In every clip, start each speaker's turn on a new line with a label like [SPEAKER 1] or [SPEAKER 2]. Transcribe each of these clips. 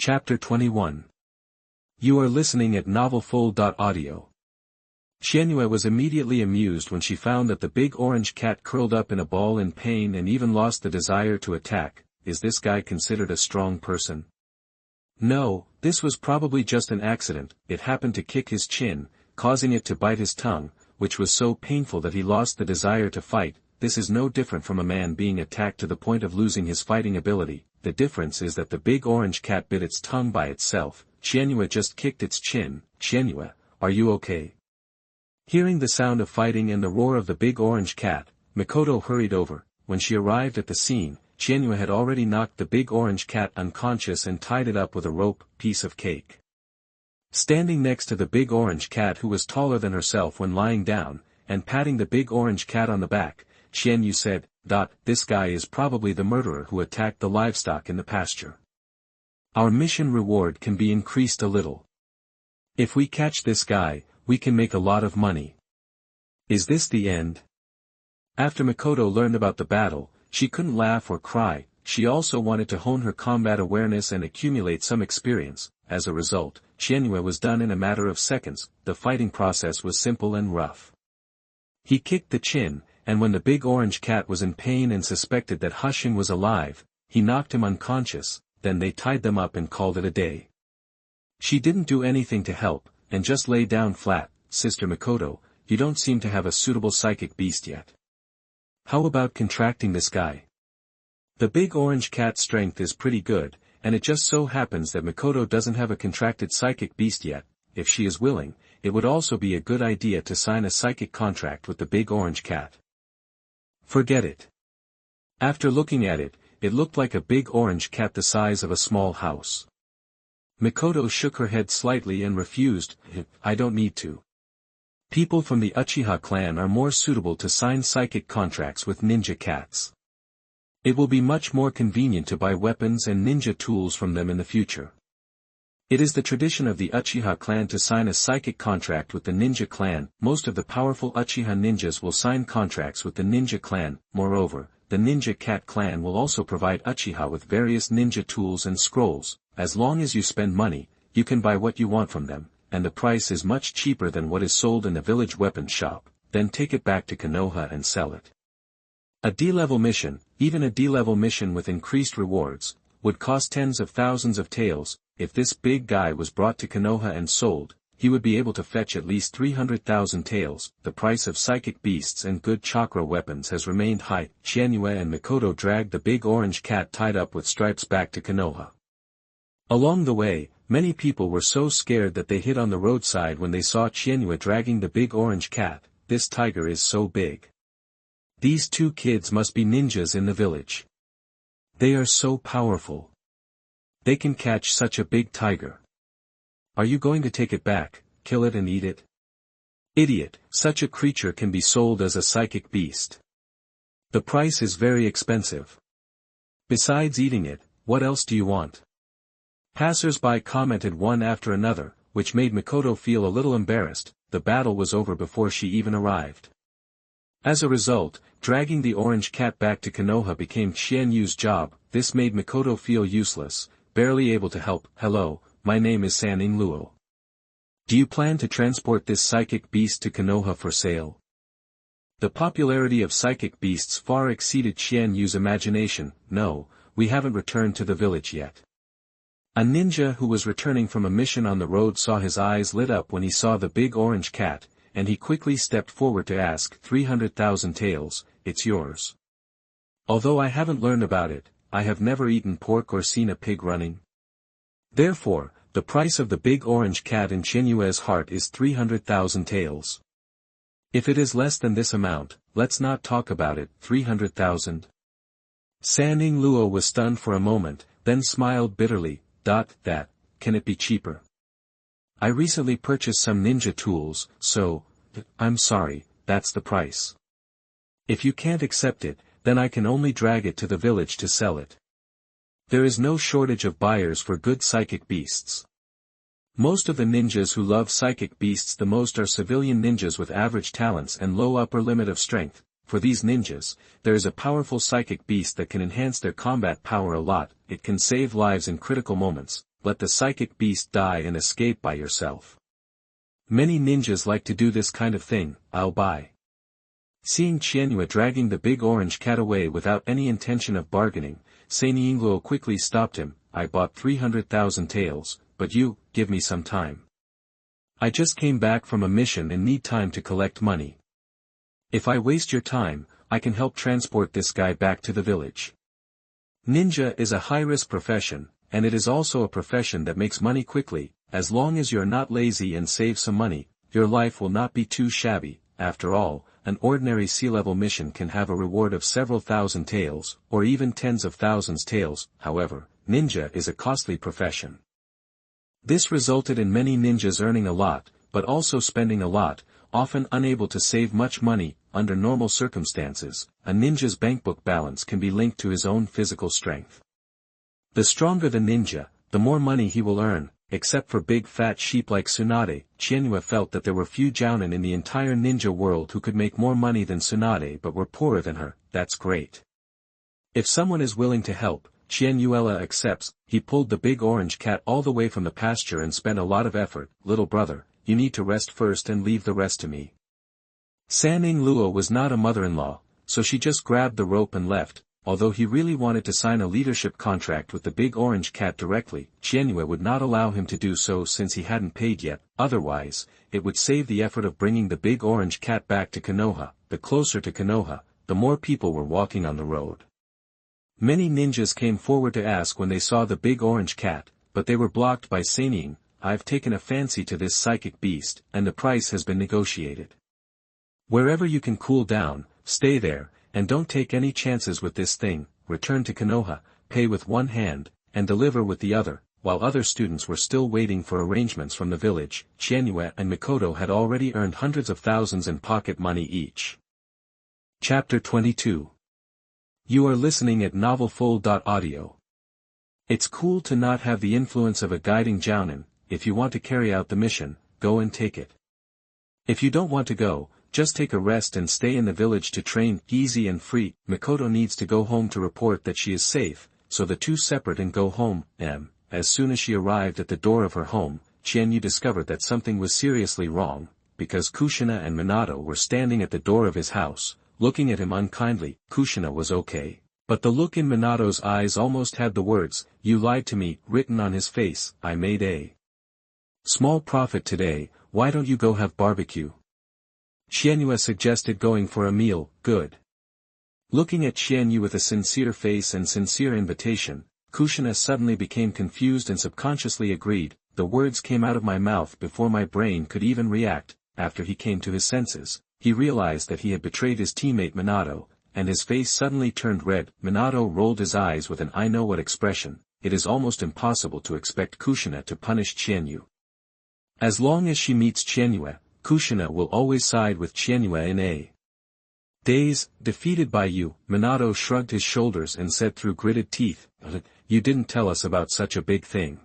[SPEAKER 1] Chapter 21. You are listening at novelfull.audio. Qianyue was immediately amused when she found that the big orange cat curled up in a ball in pain and even lost the desire to attack. Is this guy considered a strong person? No, this was probably just an accident. It happened to kick his chin, causing it to bite his tongue, which was so painful that he lost the desire to fight. This is no different from a man being attacked to the point of losing his fighting ability. The difference is that the big orange cat bit its tongue by itself. Qianyue just kicked its chin. Qianyue, are you okay? Hearing the sound of fighting and the roar of the big orange cat, Mikoto hurried over. When she arrived at the scene, Qianyue had already knocked the big orange cat unconscious and tied it up with a rope. Piece of cake. Standing next to the big orange cat, who was taller than herself when lying down, and patting the big orange cat on the back, Qianyue said, "This guy is probably the murderer who attacked the livestock in the pasture. Our mission reward can be increased a little. If we catch this guy, we can make a lot of money." Is this the end? After Mikoto learned about the battle, she couldn't laugh or cry. She also wanted to hone her combat awareness and accumulate some experience. As a result, Qianyue was done in a matter of seconds. The fighting process was simple and rough. He kicked the chin, and when the big orange cat was in pain and suspected that Hashirama was alive, he knocked him unconscious. Then they tied them up and called it a day. She didn't do anything to help, and just lay down flat. Sister Mikoto, you don't seem to have a suitable psychic beast yet. How about contracting this guy? The big orange cat's strength is pretty good, and it just so happens that Mikoto doesn't have a contracted psychic beast yet. If she is willing, it would also be a good idea to sign a psychic contract with the big orange cat. Forget it. After looking at it, it looked like a big orange cat the size of a small house. Mikoto shook her head slightly and refused. I don't need to. People from the Uchiha clan are more suitable to sign psychic contracts with ninja cats. It will be much more convenient to buy weapons and ninja tools from them in the future. It is the tradition of the Uchiha clan to sign a psychic contract with the ninja clan. Most of the powerful Uchiha ninjas will sign contracts with the ninja clan. Moreover, the ninja cat clan will also provide Uchiha with various ninja tools and scrolls. As long as you spend money, you can buy what you want from them, and the price is much cheaper than what is sold in the village weapons shop. Then take it back to Konoha and sell it. A D-level mission, even a D-level mission with increased rewards, would cost tens of thousands of taels. If this big guy was brought to Konoha and sold, he would be able to fetch at least 300,000 taels. The price of psychic beasts and good chakra weapons has remained high. Qianyue and Mikoto dragged the big orange cat tied up with stripes back to Konoha. Along the way, many people were so scared that they hid on the roadside when they saw Qianyue dragging the big orange cat. This tiger is so big. These two kids must be ninjas in the village. They are so powerful. They can catch such a big tiger. Are you going to take it back, kill it and eat it? Idiot, such a creature can be sold as a psychic beast. The price is very expensive. Besides eating it, what else do you want? Passers-by commented one after another, which made Mikoto feel a little embarrassed. The battle was over before she even arrived. As a result, dragging the orange cat back to Konoha became Qianyue's job. This made Mikoto feel useless, barely able to help. Hello, my name is Sanning Luo. Do you plan to transport this psychic beast to Konoha for sale? The popularity of psychic beasts far exceeded Qianyue's imagination. No, we haven't returned to the village yet. A ninja who was returning from a mission on the road saw his eyes lit up when he saw the big orange cat, and he quickly stepped forward to ask. 300,000 taels, it's yours. Although I haven't learned about it, I have never eaten pork or seen a pig running. Therefore, the price of the big orange cat in Qianyue's heart is 300,000 taels. If it is less than this amount, let's not talk about it. 300,000. Sanning Luo was stunned for a moment, then smiled bitterly. That, can it be cheaper? I recently purchased some ninja tools, so, I'm sorry, that's the price. If you can't accept it, then I can only drag it to the village to sell it. There is no shortage of buyers for good psychic beasts. Most of the ninjas who love psychic beasts the most are civilian ninjas with average talents and low upper limit of strength. For these ninjas, there is a powerful psychic beast that can enhance their combat power a lot. It can save lives in critical moments. let the psychic beast die and escape by yourself. Many ninjas like to do this kind of thing, I'll buy. Seeing Qianyue dragging the big orange cat away without any intention of bargaining, Sanyiingluo quickly stopped him. I bought 300,000 taels, but you, give me some time. I just came back from a mission and need time to collect money. If I waste your time, I can help transport this guy back to the village. Ninja is a high-risk profession, and it is also a profession that makes money quickly. As long as you're not lazy and save some money, your life will not be too shabby. After all, an ordinary sea-level mission can have a reward of several thousand taels, or even tens of thousands taels. However, ninja is a costly profession. This resulted in many ninjas earning a lot, but also spending a lot, often unable to save much money. Under normal circumstances, a ninja's bankbook balance can be linked to his own physical strength. The stronger the ninja, the more money he will earn. Except for big fat sheep like Tsunade, Qianyue felt that there were few jounin in the entire ninja world who could make more money than Tsunade but were poorer than her. That's great. If someone is willing to help, Qianyue accepts. He pulled the big orange cat all the way from the pasture and spent a lot of effort. Little brother, you need to rest first and leave the rest to me. Sanyiingluo was not a mother-in-law, so she just grabbed the rope and left. Although he really wanted to sign a leadership contract with the big orange cat directly, Qianyue would not allow him to do so since he hadn't paid yet. Otherwise, it would save the effort of bringing the big orange cat back to Konoha. The closer to Konoha, the more people were walking on the road. Many ninjas came forward to ask when they saw the big orange cat, but they were blocked by Sanyiing. I've taken a fancy to this psychic beast, and the price has been negotiated. Wherever you can cool down, stay there. And don't take any chances with this thing. Return to Konoha, pay with one hand, and deliver with the other. While other students were still waiting for arrangements from the village, Qianyue and Mikoto had already earned hundreds of thousands in pocket money each. Chapter 22. You are listening at novelfull.audio. It's cool to not have the influence of a guiding jounin. If you want to carry out the mission, go and take it. If you don't want to go, just take a rest and stay in the village to train. Easy and free. Mikoto needs to go home to report that she is safe, so the two separate and go home. As soon as she arrived at the door of her home, Qianyue discovered that something was seriously wrong, because Kushina and Minato were standing at the door of his house, looking at him unkindly. Kushina was okay, but the look in Minato's eyes almost had the words, "You lied to me," written on his face. I made a small profit today, why don't you go have barbecue? Qianyue suggested going for a meal. Good. Looking at Qianyue with a sincere face and sincere invitation, Kushina suddenly became confused and subconsciously agreed. The words came out of my mouth before my brain could even react. After he came to his senses, he realized that he had betrayed his teammate Minato, and his face suddenly turned red. Minato rolled his eyes with an I know what expression. It is almost impossible to expect Kushina to punish Qianyue. As long as she meets Qianyue, Kushina will always side with Qianyue in a days. Defeated by you, Minato shrugged his shoulders and said through gritted teeth, "You didn't tell us about such a big thing.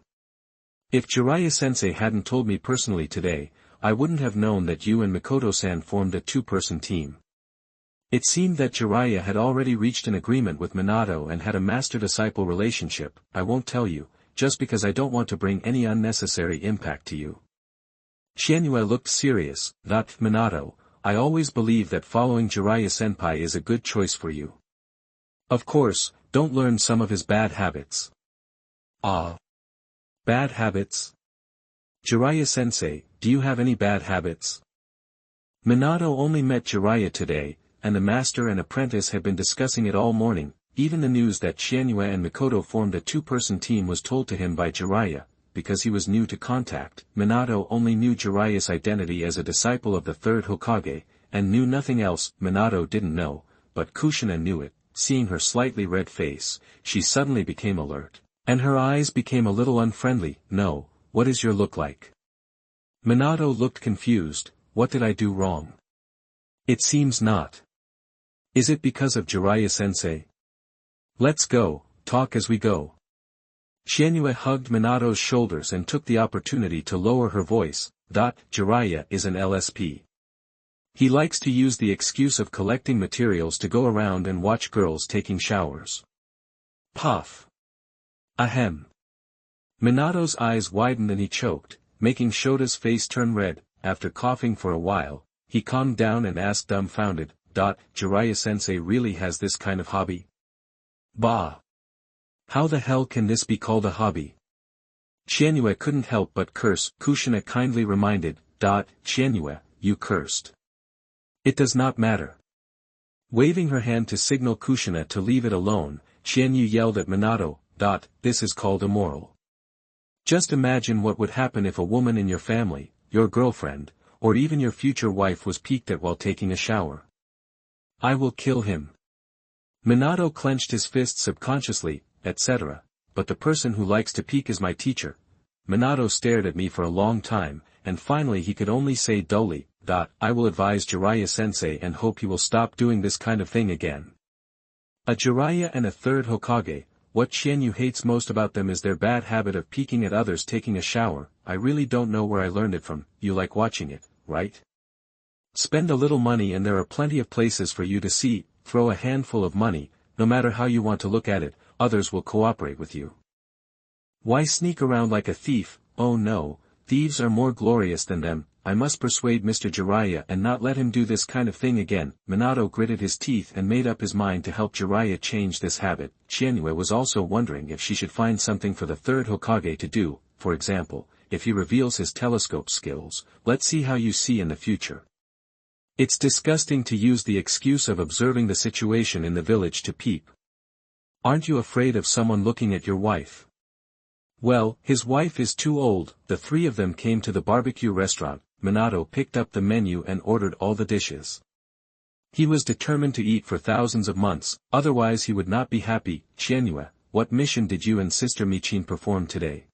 [SPEAKER 1] If Jiraiya-sensei hadn't told me personally today, I wouldn't have known that you and Mikoto-san formed a two-person team." It seemed that Jiraiya had already reached an agreement with Minato and had a master-disciple relationship. I won't tell you, just because I don't want to bring any unnecessary impact to you. Qianyue looked serious. Not Minato, I always believe that following Jiraiya-senpai is a good choice for you. Of course, don't learn some of his bad habits. Ah. Bad habits? Jiraiya-sensei, do you have any bad habits? Minato only met Jiraiya today, and the master and apprentice had been discussing it all morning. Even the news that Qianyue and Mikoto formed a two-person team was told to him by Jiraiya. Because he was new to contact, Minato only knew Jiraiya's identity as a disciple of the third Hokage, and knew nothing else. Minato didn't know, but Kushina knew it. Seeing her slightly red face, she suddenly became alert, and her eyes became a little unfriendly. No, what is your look like? Minato looked confused. What did I do wrong? It seems not. Is it because of Jiraiya-sensei? Let's go, talk as we go. Qianyue hugged Minato's shoulders and took the opportunity to lower her voice. Jiraiya is an LSP. He likes to use the excuse of collecting materials to go around and watch girls taking showers. Puff. Ahem. Minato's eyes widened and he choked, making Shota's face turn red. After coughing for a while, he calmed down and asked dumbfounded, Jiraiya-sensei really has this kind of hobby? Bah! How the hell can this be called a hobby? Qianyue couldn't help but curse. Kushina kindly reminded, Qianyue, you cursed. It does not matter. Waving her hand to signal Kushina to leave it alone, Qianyue yelled at Minato, This is called immoral. Just imagine what would happen if a woman in your family, your girlfriend, or even your future wife was peeked at while taking a shower. I will kill him. Minato clenched his fist subconsciously, etc., but the person who likes to peek is my teacher. Minato stared at me for a long time, and finally he could only say dully, I will advise Jiraiya-sensei and hope he will stop doing this kind of thing again. A Jiraiya and a third Hokage, what Qianyue hates most about them is their bad habit of peeking at others taking a shower. I really don't know where I learned it from. You like watching it, right? Spend a little money and there are plenty of places for you to see. Throw a handful of money, no matter how you want to look at it, others will cooperate with you. Why sneak around like a thief? Oh no, thieves are more glorious than them. I must persuade Mr. Jiraiya and not let him do this kind of thing again. Minato gritted his teeth and made up his mind to help Jiraiya change this habit. Qianyue was also wondering if she should find something for the third Hokage to do. For example, if he reveals his telescope skills, let's see how you see in the future. It's disgusting to use the excuse of observing the situation in the village to peep. Aren't you afraid of someone looking at your wife? Well, his wife is too old. The three of them came to the barbecue restaurant. Minato picked up the menu and ordered all the dishes. He was determined to eat for thousands of months, otherwise he would not be happy. Qianyue, what mission did you and Sister Michin perform today?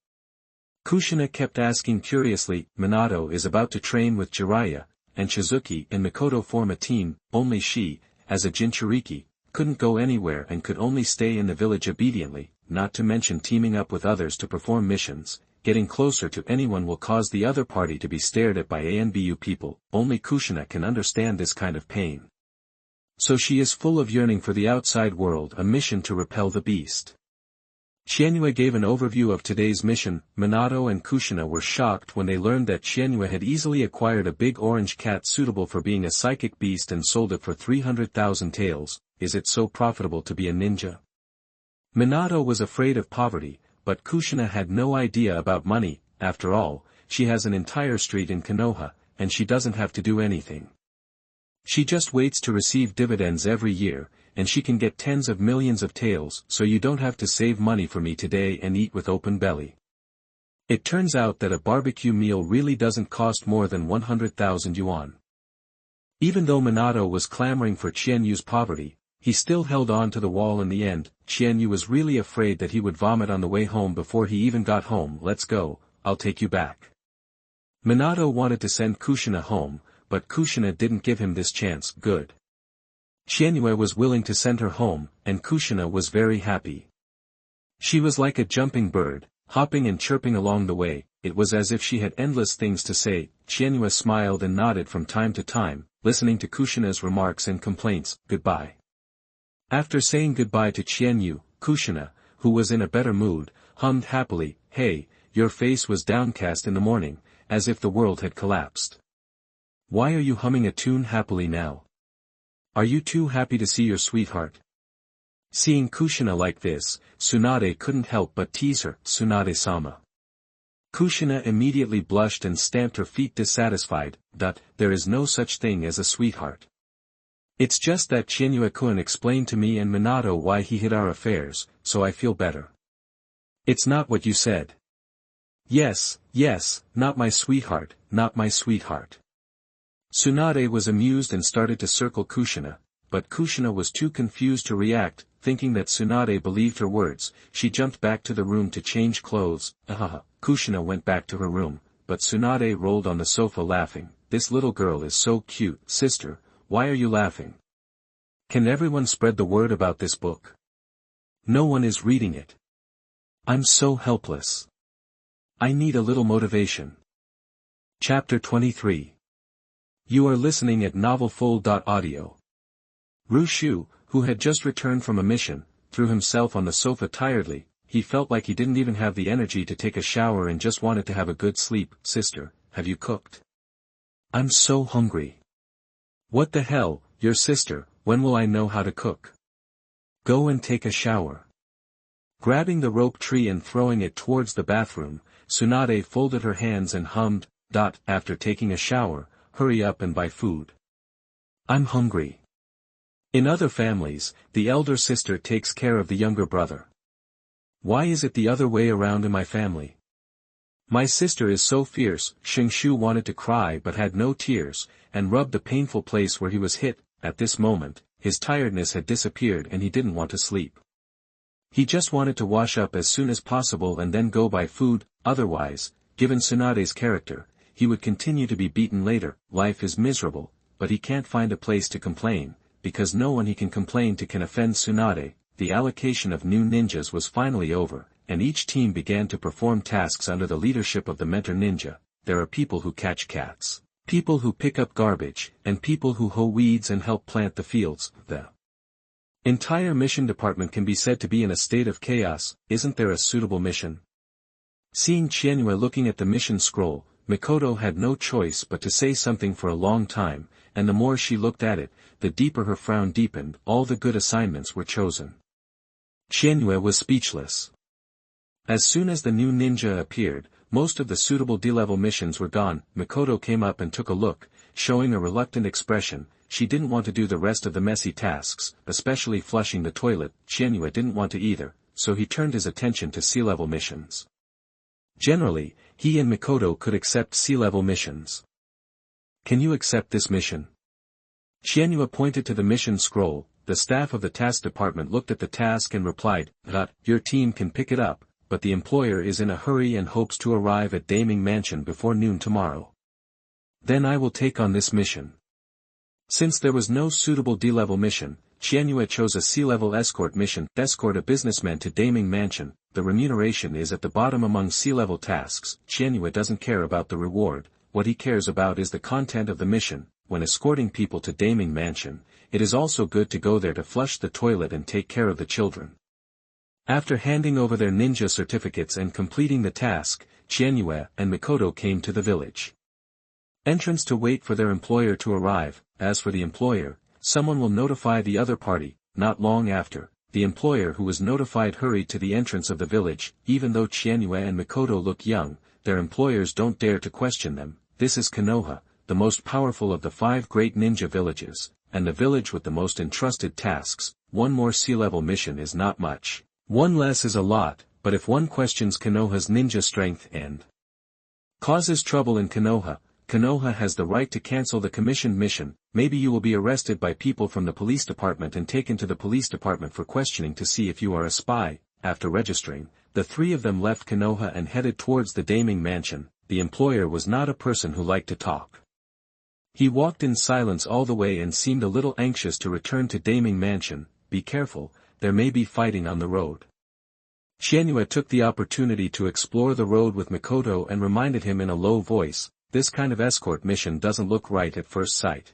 [SPEAKER 1] Kushina kept asking curiously. Minato is about to train with Jiraiya, and Shizuki and Mikoto form a team. Only she, as a Jinchuriki, couldn't go anywhere and could only stay in the village obediently, not to mention teaming up with others to perform missions. Getting closer to anyone will cause the other party to be stared at by ANBU people. Only Kushina can understand this kind of pain. So she is full of yearning for the outside world, a mission to repel the beast. Qianyue gave an overview of today's mission. Minato and Kushina were shocked when they learned that Qianyue had easily acquired a big orange cat suitable for being a psychic beast and sold it for 300,000 taels. Is it so profitable to be a ninja? Minato was afraid of poverty, but Kushina had no idea about money. After all, she has an entire street in Konoha, and she doesn't have to do anything. She just waits to receive dividends every year, and she can get tens of millions of taels. So you don't have to save money for me today and eat with open belly. It turns out that a barbecue meal really doesn't cost more than 100,000 yuan. Even though Minato was clamoring for Qianyue's poverty, he still held on to the wall in the end. Qianyue was really afraid that he would vomit on the way home before he even got home. Let's go, I'll take you back. Minato wanted to send Kushina home, but Kushina didn't give him this chance. Good. Qianyue was willing to send her home, and Kushina was very happy. She was like a jumping bird, hopping and chirping along the way. It was as if she had endless things to say. Qianyue smiled and nodded from time to time, listening to Kushina's remarks and complaints. Goodbye. After saying goodbye to Qianyue, Kushina, who was in a better mood, hummed happily. Hey, your face was downcast in the morning, as if the world had collapsed. Why are you humming a tune happily now? Are you too happy to see your sweetheart? Seeing Kushina like this, Tsunade couldn't help but tease her. Tsunade-sama. Kushina immediately blushed and stamped her feet dissatisfied. There is no such thing as a sweetheart. It's just that Qianyue-kun explained to me and Minato why he hid our affairs, so I feel better. It's not what you said. Yes, not my sweetheart, not my sweetheart. Tsunade was amused and started to circle Kushina, but Kushina was too confused to react. Thinking that Tsunade believed her words, she jumped back to the room to change clothes. Kushina went back to her room, but Tsunade rolled on the sofa laughing. This little girl is so cute. Sister, why are you laughing? Can everyone spread the word about this book? No one is reading it. I'm so helpless. I need a little motivation. Chapter 23. You are listening at novelfull.audio. Rushu, who had just returned from a mission, threw himself on the sofa tiredly. he felt like he didn't even have the energy to take a shower and just wanted to have a good sleep. Sister, have you cooked? I'm so hungry. What the hell, your sister, when will I know how to cook? Go and take a shower. Grabbing the rope tree and throwing it towards the bathroom, Tsunade folded her hands and hummed, after taking a shower, hurry up and buy food. I'm hungry. In other families, the elder sister takes care of the younger brother. Why is it the other way around in my family? My sister is so fierce. Xingshu wanted to cry but had no tears, and rubbed the painful place where he was hit. At this moment, his tiredness had disappeared and he didn't want to sleep. He just wanted to wash up as soon as possible and then go buy food, otherwise, given Tsunade's character, he would continue to be beaten later. Life is miserable, but he can't find a place to complain, because no one he can complain to can offend Tsunade. The allocation of new ninjas was finally over, and each team began to perform tasks under the leadership of the mentor ninja. There are people who catch cats, people who pick up garbage, and people who hoe weeds and help plant the fields. The entire mission department can be said to be in a state of chaos. Isn't there a suitable mission? Seeing Qianyue looking at the mission scroll, Mikoto had no choice but to say something for a long time, and the more she looked at it, the deeper her frown deepened. All the good assignments were chosen. Qianyue was speechless. As soon as the new ninja appeared, most of the suitable D-level missions were gone. Mikoto came up and took a look, showing a reluctant expression. She didn't want to do the rest of the messy tasks, especially flushing the toilet. Qianyue didn't want to either, so he turned his attention to C-level missions. Generally, he and Mikoto could accept C-level missions. Can you accept this mission? Qianyue pointed to the mission scroll. The staff of the task department looked at the task and replied, your team can pick it up, but the employer is in a hurry and hopes to arrive at Daming Mansion before noon tomorrow. Then I will take on this mission. Since there was no suitable D-level mission, Qianyue chose a C-level escort mission. Escort a businessman to Daming Mansion. The remuneration is at the bottom among C-level tasks. Qianyue doesn't care about the reward, what he cares about is the content of the mission. When escorting people to Daming Mansion, it is also good to go there to flush the toilet and take care of the children. After handing over their ninja certificates and completing the task, Qianyue and Mikoto came to the village entrance to wait for their employer to arrive. As for the employer, someone will notify the other party. Not long after, the employer who was notified hurried to the entrance of the village. Even though Qianyue and Mikoto look young, their employers don't dare to question them. This is Konoha, the most powerful of the 5 great ninja villages, and the village with the most entrusted tasks. One more C-level mission is not much. One less is a lot, but if one questions Konoha's ninja strength and causes trouble in Konoha, Konoha has the right to cancel the commissioned mission. Maybe you will be arrested by people from the police department and taken to the police department for questioning to see if you are a spy. After registering, the 3 of them left Konoha and headed towards the Daming Mansion. The employer was not a person who liked to talk. He walked in silence all the way and seemed a little anxious to return to Daming Mansion. Be careful, there may be fighting on the road. Qianyue took the opportunity to explore the road with Mikoto and reminded him in a low voice, this kind of escort mission doesn't look right at first sight.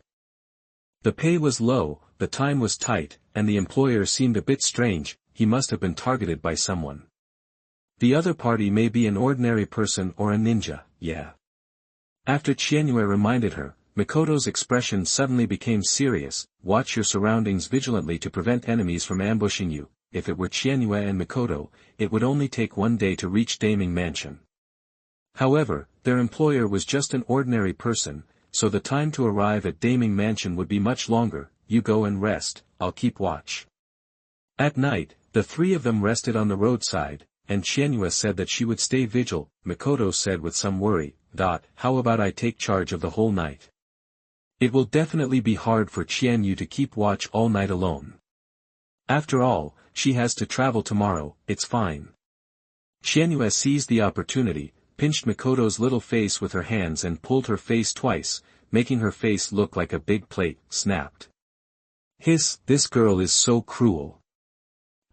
[SPEAKER 1] The pay was low, the time was tight, and the employer seemed a bit strange. He must have been targeted by someone. The other party may be an ordinary person or a ninja, yeah. After Qianyue reminded her, Mikoto's expression suddenly became serious. Watch your surroundings vigilantly to prevent enemies from ambushing you. If it were Qianyue and Mikoto, it would only take 1 day to reach Daming Mansion. However, their employer was just an ordinary person, so the time to arrive at Daming Mansion would be much longer. You go and rest, I'll keep watch. At night, the 3 of them rested on the roadside, and Qianyue said that she would stay vigil. Mikoto said with some worry, how about I take charge of the whole night? It will definitely be hard for Qianyue to keep watch all night alone. After all, she has to travel tomorrow. It's fine. Qianyue seized the opportunity, pinched Mikoto's little face with her hands and pulled her face twice, making her face look like a big plate. Snapped. Hiss, this girl is so cruel.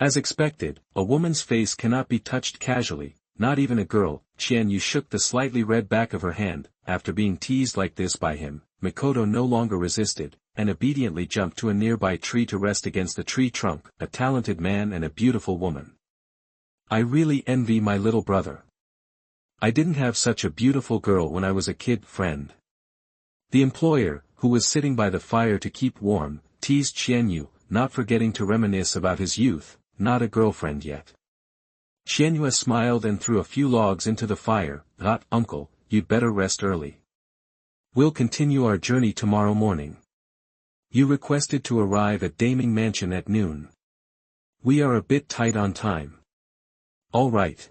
[SPEAKER 1] As expected, a woman's face cannot be touched casually, not even a girl. Qianyue shook the slightly red back of her hand. After being teased like this by him, Mikoto no longer resisted, and obediently jumped to a nearby tree to rest against the tree trunk. A talented man and a beautiful woman. I really envy my little brother. I didn't have such a beautiful girl when I was a kid, friend. The employer, who was sitting by the fire to keep warm, teased Qianyue, not forgetting to reminisce about his youth, not a girlfriend yet. Qianyue smiled and threw a few logs into the fire. Uncle, you'd better rest early. We'll continue our journey tomorrow morning. You requested to arrive at Daming Mansion at noon. We are a bit tight on time. All right.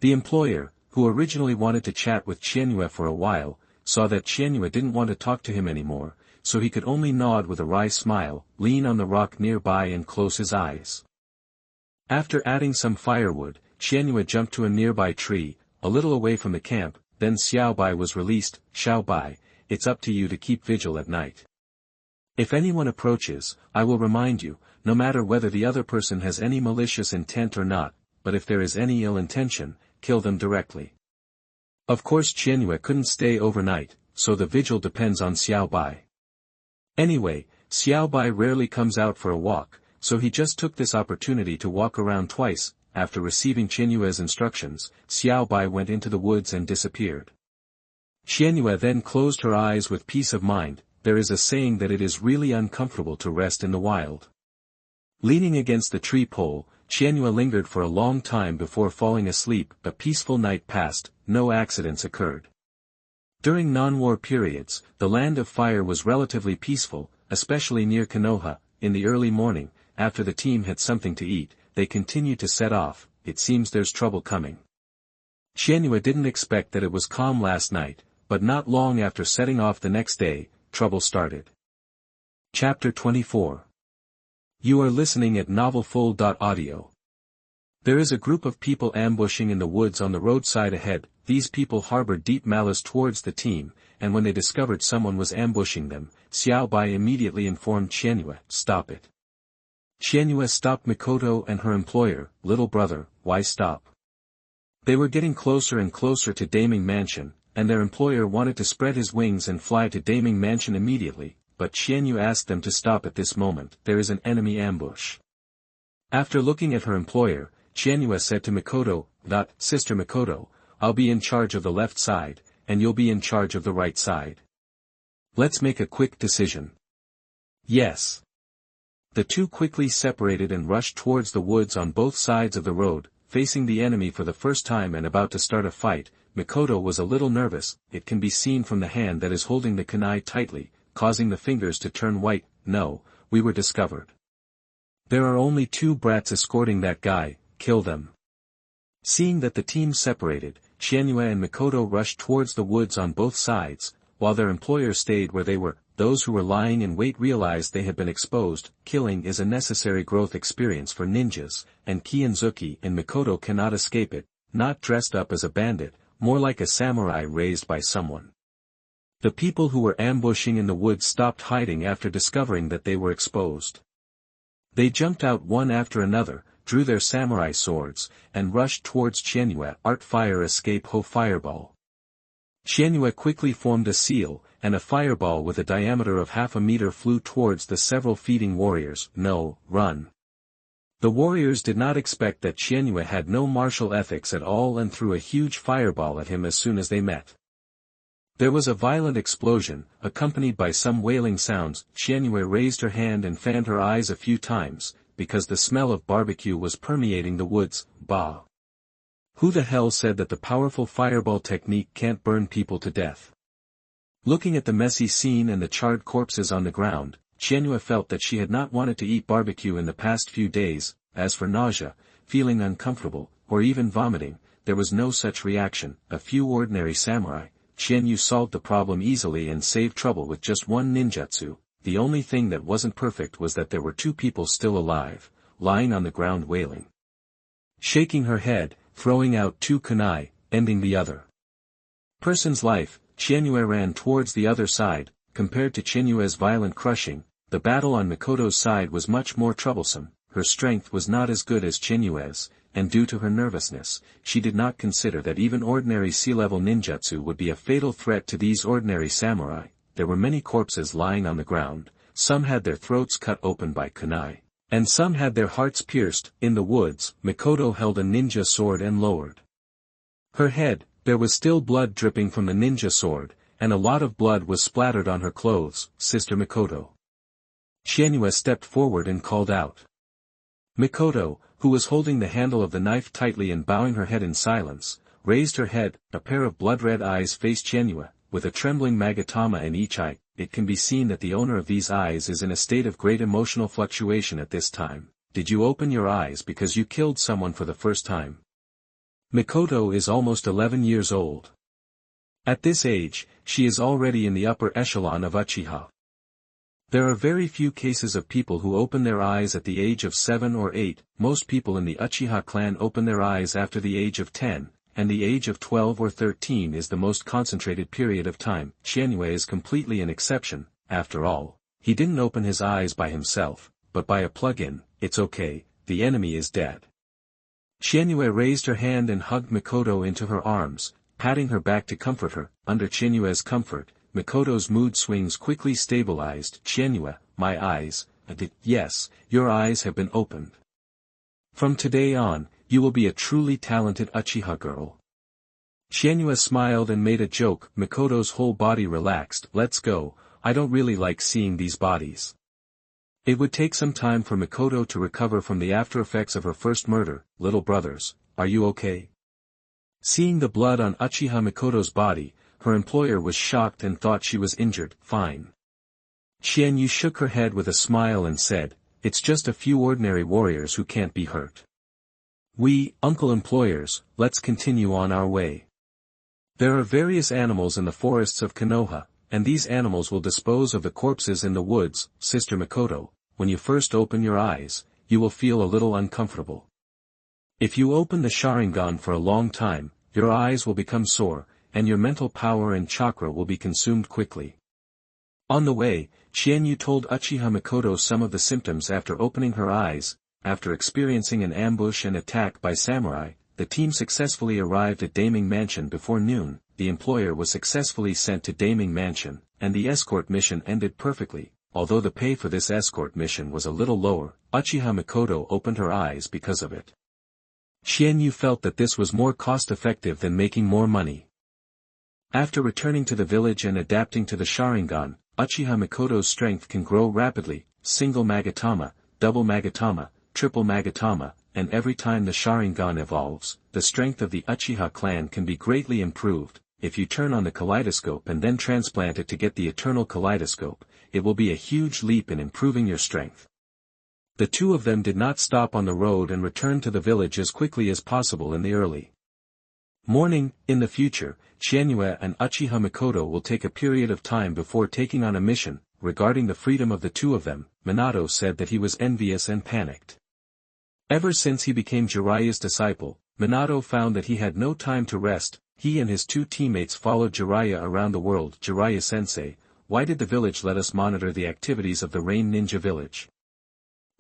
[SPEAKER 1] The employer, who originally wanted to chat with Qianyue for a while, saw that Qianyue didn't want to talk to him anymore, so he could only nod with a wry smile, lean on the rock nearby and close his eyes. After adding some firewood, Qianyue jumped to a nearby tree, a little away from the camp. Then Xiaobai was released. Xiaobai, it's up to you to keep vigil at night. If anyone approaches, I will remind you, no matter whether the other person has any malicious intent or not, but if there is any ill intention, kill them directly. Of course Qianyue couldn't stay overnight, so the vigil depends on Xiaobai. Anyway, Xiaobai rarely comes out for a walk, so he just took this opportunity to walk around twice. After receiving Qianyue's instructions, Xiaobai went into the woods and disappeared. Qianyue then closed her eyes with peace of mind. There is a saying that it is really uncomfortable to rest in the wild. Leaning against the tree pole, Qianyue lingered for a long time before falling asleep. A peaceful night passed, no accidents occurred. During non-war periods, the Land of Fire was relatively peaceful, especially near Konoha. In the early morning, after the team had something to eat, they continued to set off. It seems there's trouble coming. Qianyue didn't expect that it was calm last night, but not long after setting off the next day, trouble started. Chapter 24. You are listening at novelfull.audio. There is a group of people ambushing in the woods on the roadside ahead. These people harbored deep malice towards the team, and when they discovered someone was ambushing them, Xiaobai immediately informed Qianyue, "Stop it." Qianyue stopped Mikoto and her employer. "Little brother, why stop?" They were getting closer and closer to Daming Mansion, and their employer wanted to spread his wings and fly to Daming Mansion immediately, but Qianyue asked them to stop at this moment. There is an enemy ambush. After looking at her employer, Qianyue said to Mikoto, "Sister Mikoto, I'll be in charge of the left side, and you'll be in charge of the right side. Let's make a quick decision." "Yes." The two quickly separated and rushed towards the woods on both sides of the road, facing the enemy for the first time and about to start a fight. Mikoto was a little nervous. It can be seen from the hand that is holding the kunai tightly, causing the fingers to turn white. "No, we were discovered. There are only two brats escorting that guy, kill them." Seeing that the team separated, Qianyue and Mikoto rushed towards the woods on both sides, while their employers stayed where they were. Those who were lying in wait realized they had been exposed. Killing is a necessary growth experience for ninjas, and Kianzuki and Mikoto cannot escape it, not dressed up as a bandit, more like a samurai raised by someone. The people who were ambushing in the woods stopped hiding after discovering that they were exposed. They jumped out one after another, drew their samurai swords, and rushed towards Qianyue. Art Fire Escape Ho Fireball. Qianyue quickly formed a seal, and a fireball with a diameter of half a meter flew towards the several feeding warriors. "No, run." The warriors did not expect that Qianyue had no martial ethics at all and threw a huge fireball at him as soon as they met. There was a violent explosion, accompanied by some wailing sounds. Qianyue raised her hand and fanned her eyes a few times, because the smell of barbecue was permeating the woods. Bah! Who the hell said that the powerful fireball technique can't burn people to death? Looking at the messy scene and the charred corpses on the ground, Qianyue felt that she had not wanted to eat barbecue in the past few days. As for nausea, feeling uncomfortable, or even vomiting, there was no such reaction. A few ordinary samurai. Qianyue solved the problem easily and saved trouble with just one ninjutsu. The only thing that wasn't perfect was that there were two people still alive, lying on the ground wailing. Shaking her head, throwing out two kunai, ending the other person's life, Qianyue ran towards the other side. Compared to Qianyue's violent crushing, the battle on Mikoto's side was much more troublesome. Her strength was not as good as Qianyue's, and due to her nervousness, she did not consider that even ordinary sea-level ninjutsu would be a fatal threat to these ordinary samurai. There were many corpses lying on the ground, some had their throats cut open by kunai, And some had their hearts pierced. In the woods, Mikoto held a ninja sword and lowered her head. There was still blood dripping from the ninja sword, and a lot of blood was splattered on her clothes. Sister Mikoto. Qianyue stepped forward and called out. Mikoto, who was holding the handle of the knife tightly and bowing her head in silence, raised her head. A pair of blood-red eyes faced Qianyue, with a trembling magatama in each eye. It can be seen that the owner of these eyes is in a state of great emotional fluctuation at this time. Did you open your eyes because you killed someone for the first time? Mikoto is almost 11 years old. At this age, she is already in the upper echelon of Uchiha. There are very few cases of people who open their eyes at the age of 7 or 8, most people in the Uchiha clan open their eyes after the age of 10, and the age of 12 or 13 is the most concentrated period of time. Qianyue is completely an exception. After all, he didn't open his eyes by himself, but by a plug-in. It's okay, the enemy is dead. Qianyue raised her hand and hugged Mikoto into her arms, patting her back to comfort her. Under Qianyue's comfort, Mikoto's mood swings quickly stabilized. Qianyue, my eyes. Yes, your eyes have been opened. From today on, you will be a truly talented Uchiha girl. Qianyue smiled and made a joke. Mikoto's whole body relaxed. Let's go, I don't really like seeing these bodies. It would take some time for Mikoto to recover from the aftereffects of her first murder. Little brothers, are you okay? Seeing the blood on Uchiha Mikoto's body, her employer was shocked and thought she was injured. Fine. Qianyue shook her head with a smile and said, it's just a few ordinary warriors who can't be hurt. We, uncle employers, let's continue on our way. There are various animals in the forests of Konoha, and these animals will dispose of the corpses in the woods. Sister Mikoto, when you first open your eyes, you will feel a little uncomfortable. If you open the Sharingan for a long time, your eyes will become sore, and your mental power and chakra will be consumed quickly. On the way, Qianyue told Uchiha Mikoto some of the symptoms after opening her eyes. After experiencing an ambush and attack by samurai, the team successfully arrived at Daming Mansion before noon. The employer was successfully sent to Daming Mansion, and the escort mission ended perfectly. Although the pay for this escort mission was a little lower, Uchiha Mikoto opened her eyes because of it. Qianyue felt that this was more cost-effective than making more money. After returning to the village and adapting to the Sharingan, Uchiha Mikoto's strength can grow rapidly. Single Magatama, double Magatama, triple Magatama, and every time the Sharingan evolves, the strength of the Uchiha clan can be greatly improved. If you turn on the kaleidoscope and then transplant it to get the eternal kaleidoscope, it will be a huge leap in improving your strength. The two of them did not stop on the road and returned to the village as quickly as possible in the early morning. In the future, Qianyue and Uchiha Mikoto will take a period of time before taking on a mission. Regarding the freedom of the two of them, Minato said that he was envious and panicked. Ever since he became Jiraiya's disciple, Minato found that he had no time to rest. He and his two teammates followed Jiraiya around the world. Jiraiya-sensei, why did the village let us monitor the activities of the Rain Ninja village?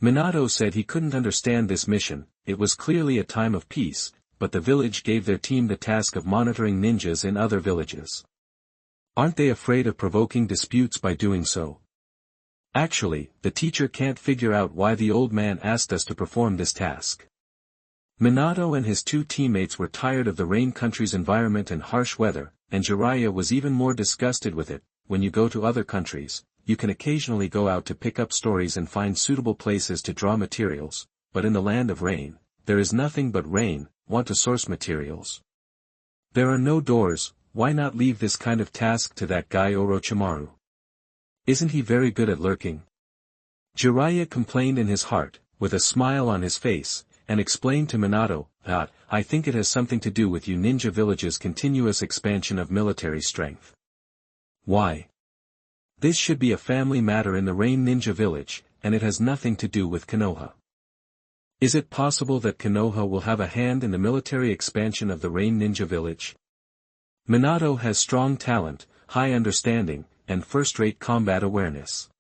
[SPEAKER 1] Minato said he couldn't understand this mission. It was clearly a time of peace, but the village gave their team the task of monitoring ninjas in other villages. Aren't they afraid of provoking disputes by doing so? Actually, the teacher can't figure out why the old man asked us to perform this task. Minato and his two teammates were tired of the Rain country's environment and harsh weather, and Jiraiya was even more disgusted with it. When you go to other countries, you can occasionally go out to pick up stories and find suitable places to draw materials, but in the land of rain, there is nothing but rain. Want to source materials? There are no doors. Why not leave this kind of task to that guy Orochimaru? Isn't he very good at lurking? Jiraiya complained in his heart, with a smile on his face, and explained to Minato, I think it has something to do with you ninja village's continuous expansion of military strength. Why? This should be a family matter in the Rain Ninja village, and it has nothing to do with Konoha. Is it possible that Konoha will have a hand in the military expansion of the Rain Ninja village? Minato has strong talent, high understanding, and first-rate combat awareness.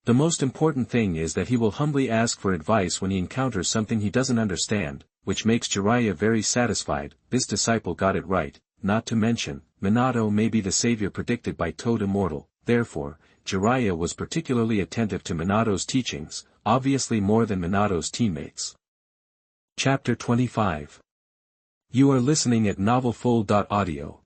[SPEAKER 1] The most important thing is that he will humbly ask for advice when he encounters something he doesn't understand, which makes Jiraiya very satisfied. This disciple got it right. Not to mention, Minato may be the savior predicted by Toad Immortal. Therefore, Jiraiya was particularly attentive to Minato's teachings. obviously more than Minato's teammates. Chapter 25. You are listening at novelfull.audio.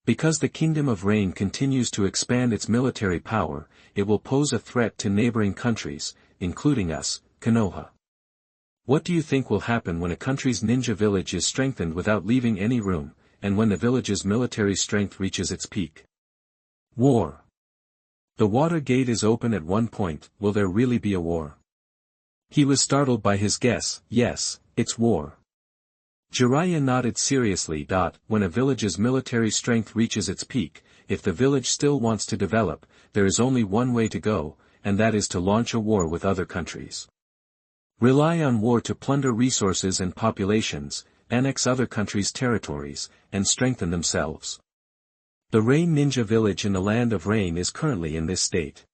[SPEAKER 1] Because the Kingdom of Rain continues to expand its military power, it will pose a threat to neighboring countries, including us, Konoha. What do you think will happen when a country's ninja village is strengthened without leaving any room, and when the village's military strength reaches its peak? War. The water gate is open at one point. Will there really be a war? He was startled by his guess. Yes, it's war. Jiraiya nodded seriously. When a village's military strength reaches its peak, if the village still wants to develop, there is only one way to go, and that is to launch a war with other countries. Rely on war to plunder resources and populations, annex other countries' territories, and strengthen themselves. The Rain Ninja Village in the Land of Rain is currently in this state.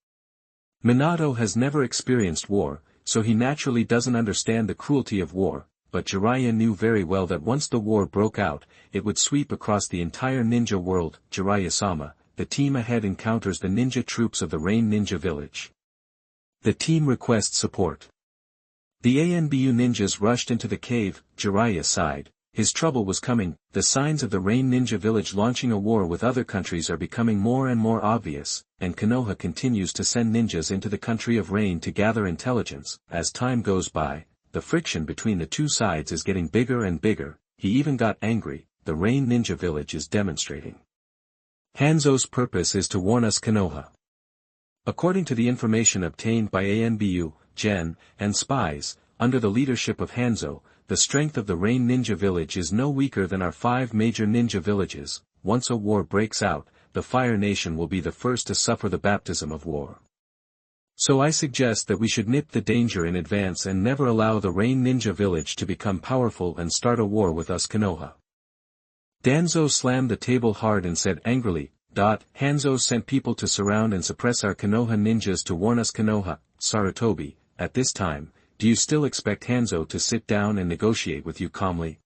[SPEAKER 1] Minato has never experienced war, so he naturally doesn't understand the cruelty of war, but Jiraiya knew very well that once the war broke out, it would sweep across the entire ninja world. Jiraiya-sama, the team ahead encounters the ninja troops of the Rain Ninja Village. The team requests support. The ANBU ninjas rushed into the cave. Jiraiya sighed. His trouble was coming. The signs of the Rain Ninja Village launching a war with other countries are becoming more and more obvious, and Konoha continues to send ninjas into the country of Rain to gather intelligence. As time goes by, the friction between the two sides is getting bigger and bigger. He even got angry. The Rain Ninja Village is demonstrating. Hanzo's purpose is to warn us, Konoha. According to the information obtained by ANBU, Gen, and spies, under the leadership of Hanzo, the strength of the Rain Ninja Village is no weaker than our 5 major ninja villages. Once a war breaks out, the Fire Nation will be the first to suffer the baptism of war. So I suggest that we should nip the danger in advance and never allow the Rain Ninja Village to become powerful and start a war with us, Konoha. Danzo slammed the table hard and said angrily, Hanzo sent people to surround and suppress our Konoha ninjas to warn us, Konoha. Sarutobi, at this time, do you still expect Hanzo to sit down and negotiate with you calmly?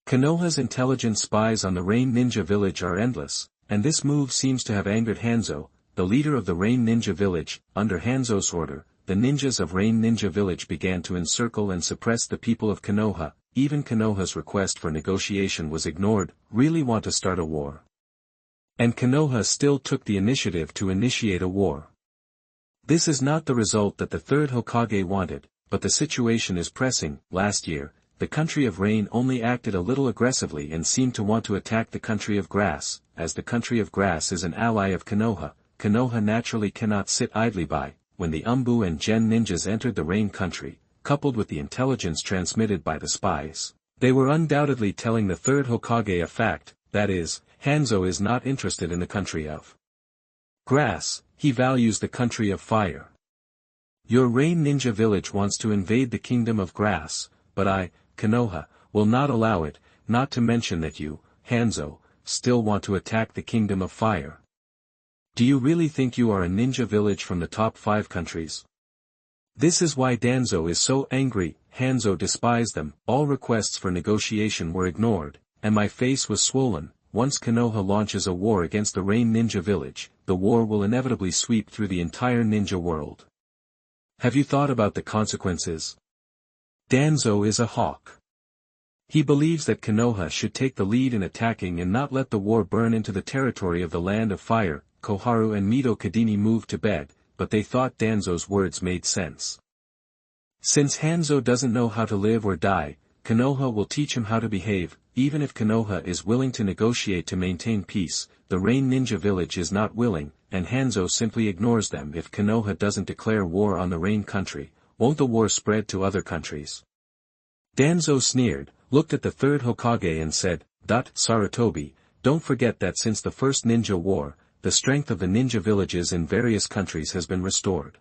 [SPEAKER 1] Konoha's intelligent spies on the Rain Ninja Village are endless, and this move seems to have angered Hanzo, the leader of the Rain Ninja Village. Under Hanzo's order, the ninjas of Rain Ninja Village began to encircle and suppress the people of Konoha. Even Konoha's request for negotiation was ignored. Really want to start a war? And Konoha still took the initiative to initiate a war. This is not the result that the third Hokage wanted, but the situation is pressing. Last year, the country of Rain only acted a little aggressively and seemed to want to attack the country of Grass. As the country of Grass is an ally of Konoha, Konoha naturally cannot sit idly by. When the Umbu and Gen ninjas entered the Rain country, coupled with the intelligence transmitted by the spies, they were undoubtedly telling the third Hokage a fact, that is, Hanzo is not interested in the country of Grass, he values the country of Fire. Your Rain Ninja Village wants to invade the Kingdom of Grass, but I, Konoha, will not allow it, not to mention that you, Hanzo, still want to attack the Kingdom of Fire. Do you really think you are a ninja village from the top 5 countries? This is why Danzo is so angry. Hanzo despised them. All requests for negotiation were ignored, and my face was swollen. Once Konoha launches a war against the Rain Ninja Village, the war will inevitably sweep through the entire ninja world. Have you thought about the consequences? Danzo is a hawk. He believes that Konoha should take the lead in attacking and not let the war burn into the territory of the Land of Fire. Koharu and Mito Kadini moved to bed, but they thought Danzo's words made sense. Since Hanzo doesn't know how to live or die, Konoha will teach him how to behave. Even if Konoha is willing to negotiate to maintain peace, the Rain Ninja Village is not willing, and Hanzo simply ignores them. If Konoha doesn't declare war on the Rain country, won't the war spread to other countries? Danzo sneered, looked at the third Hokage and said, Sarutobi, don't forget that since the first ninja war, the strength of the ninja villages in various countries has been restored.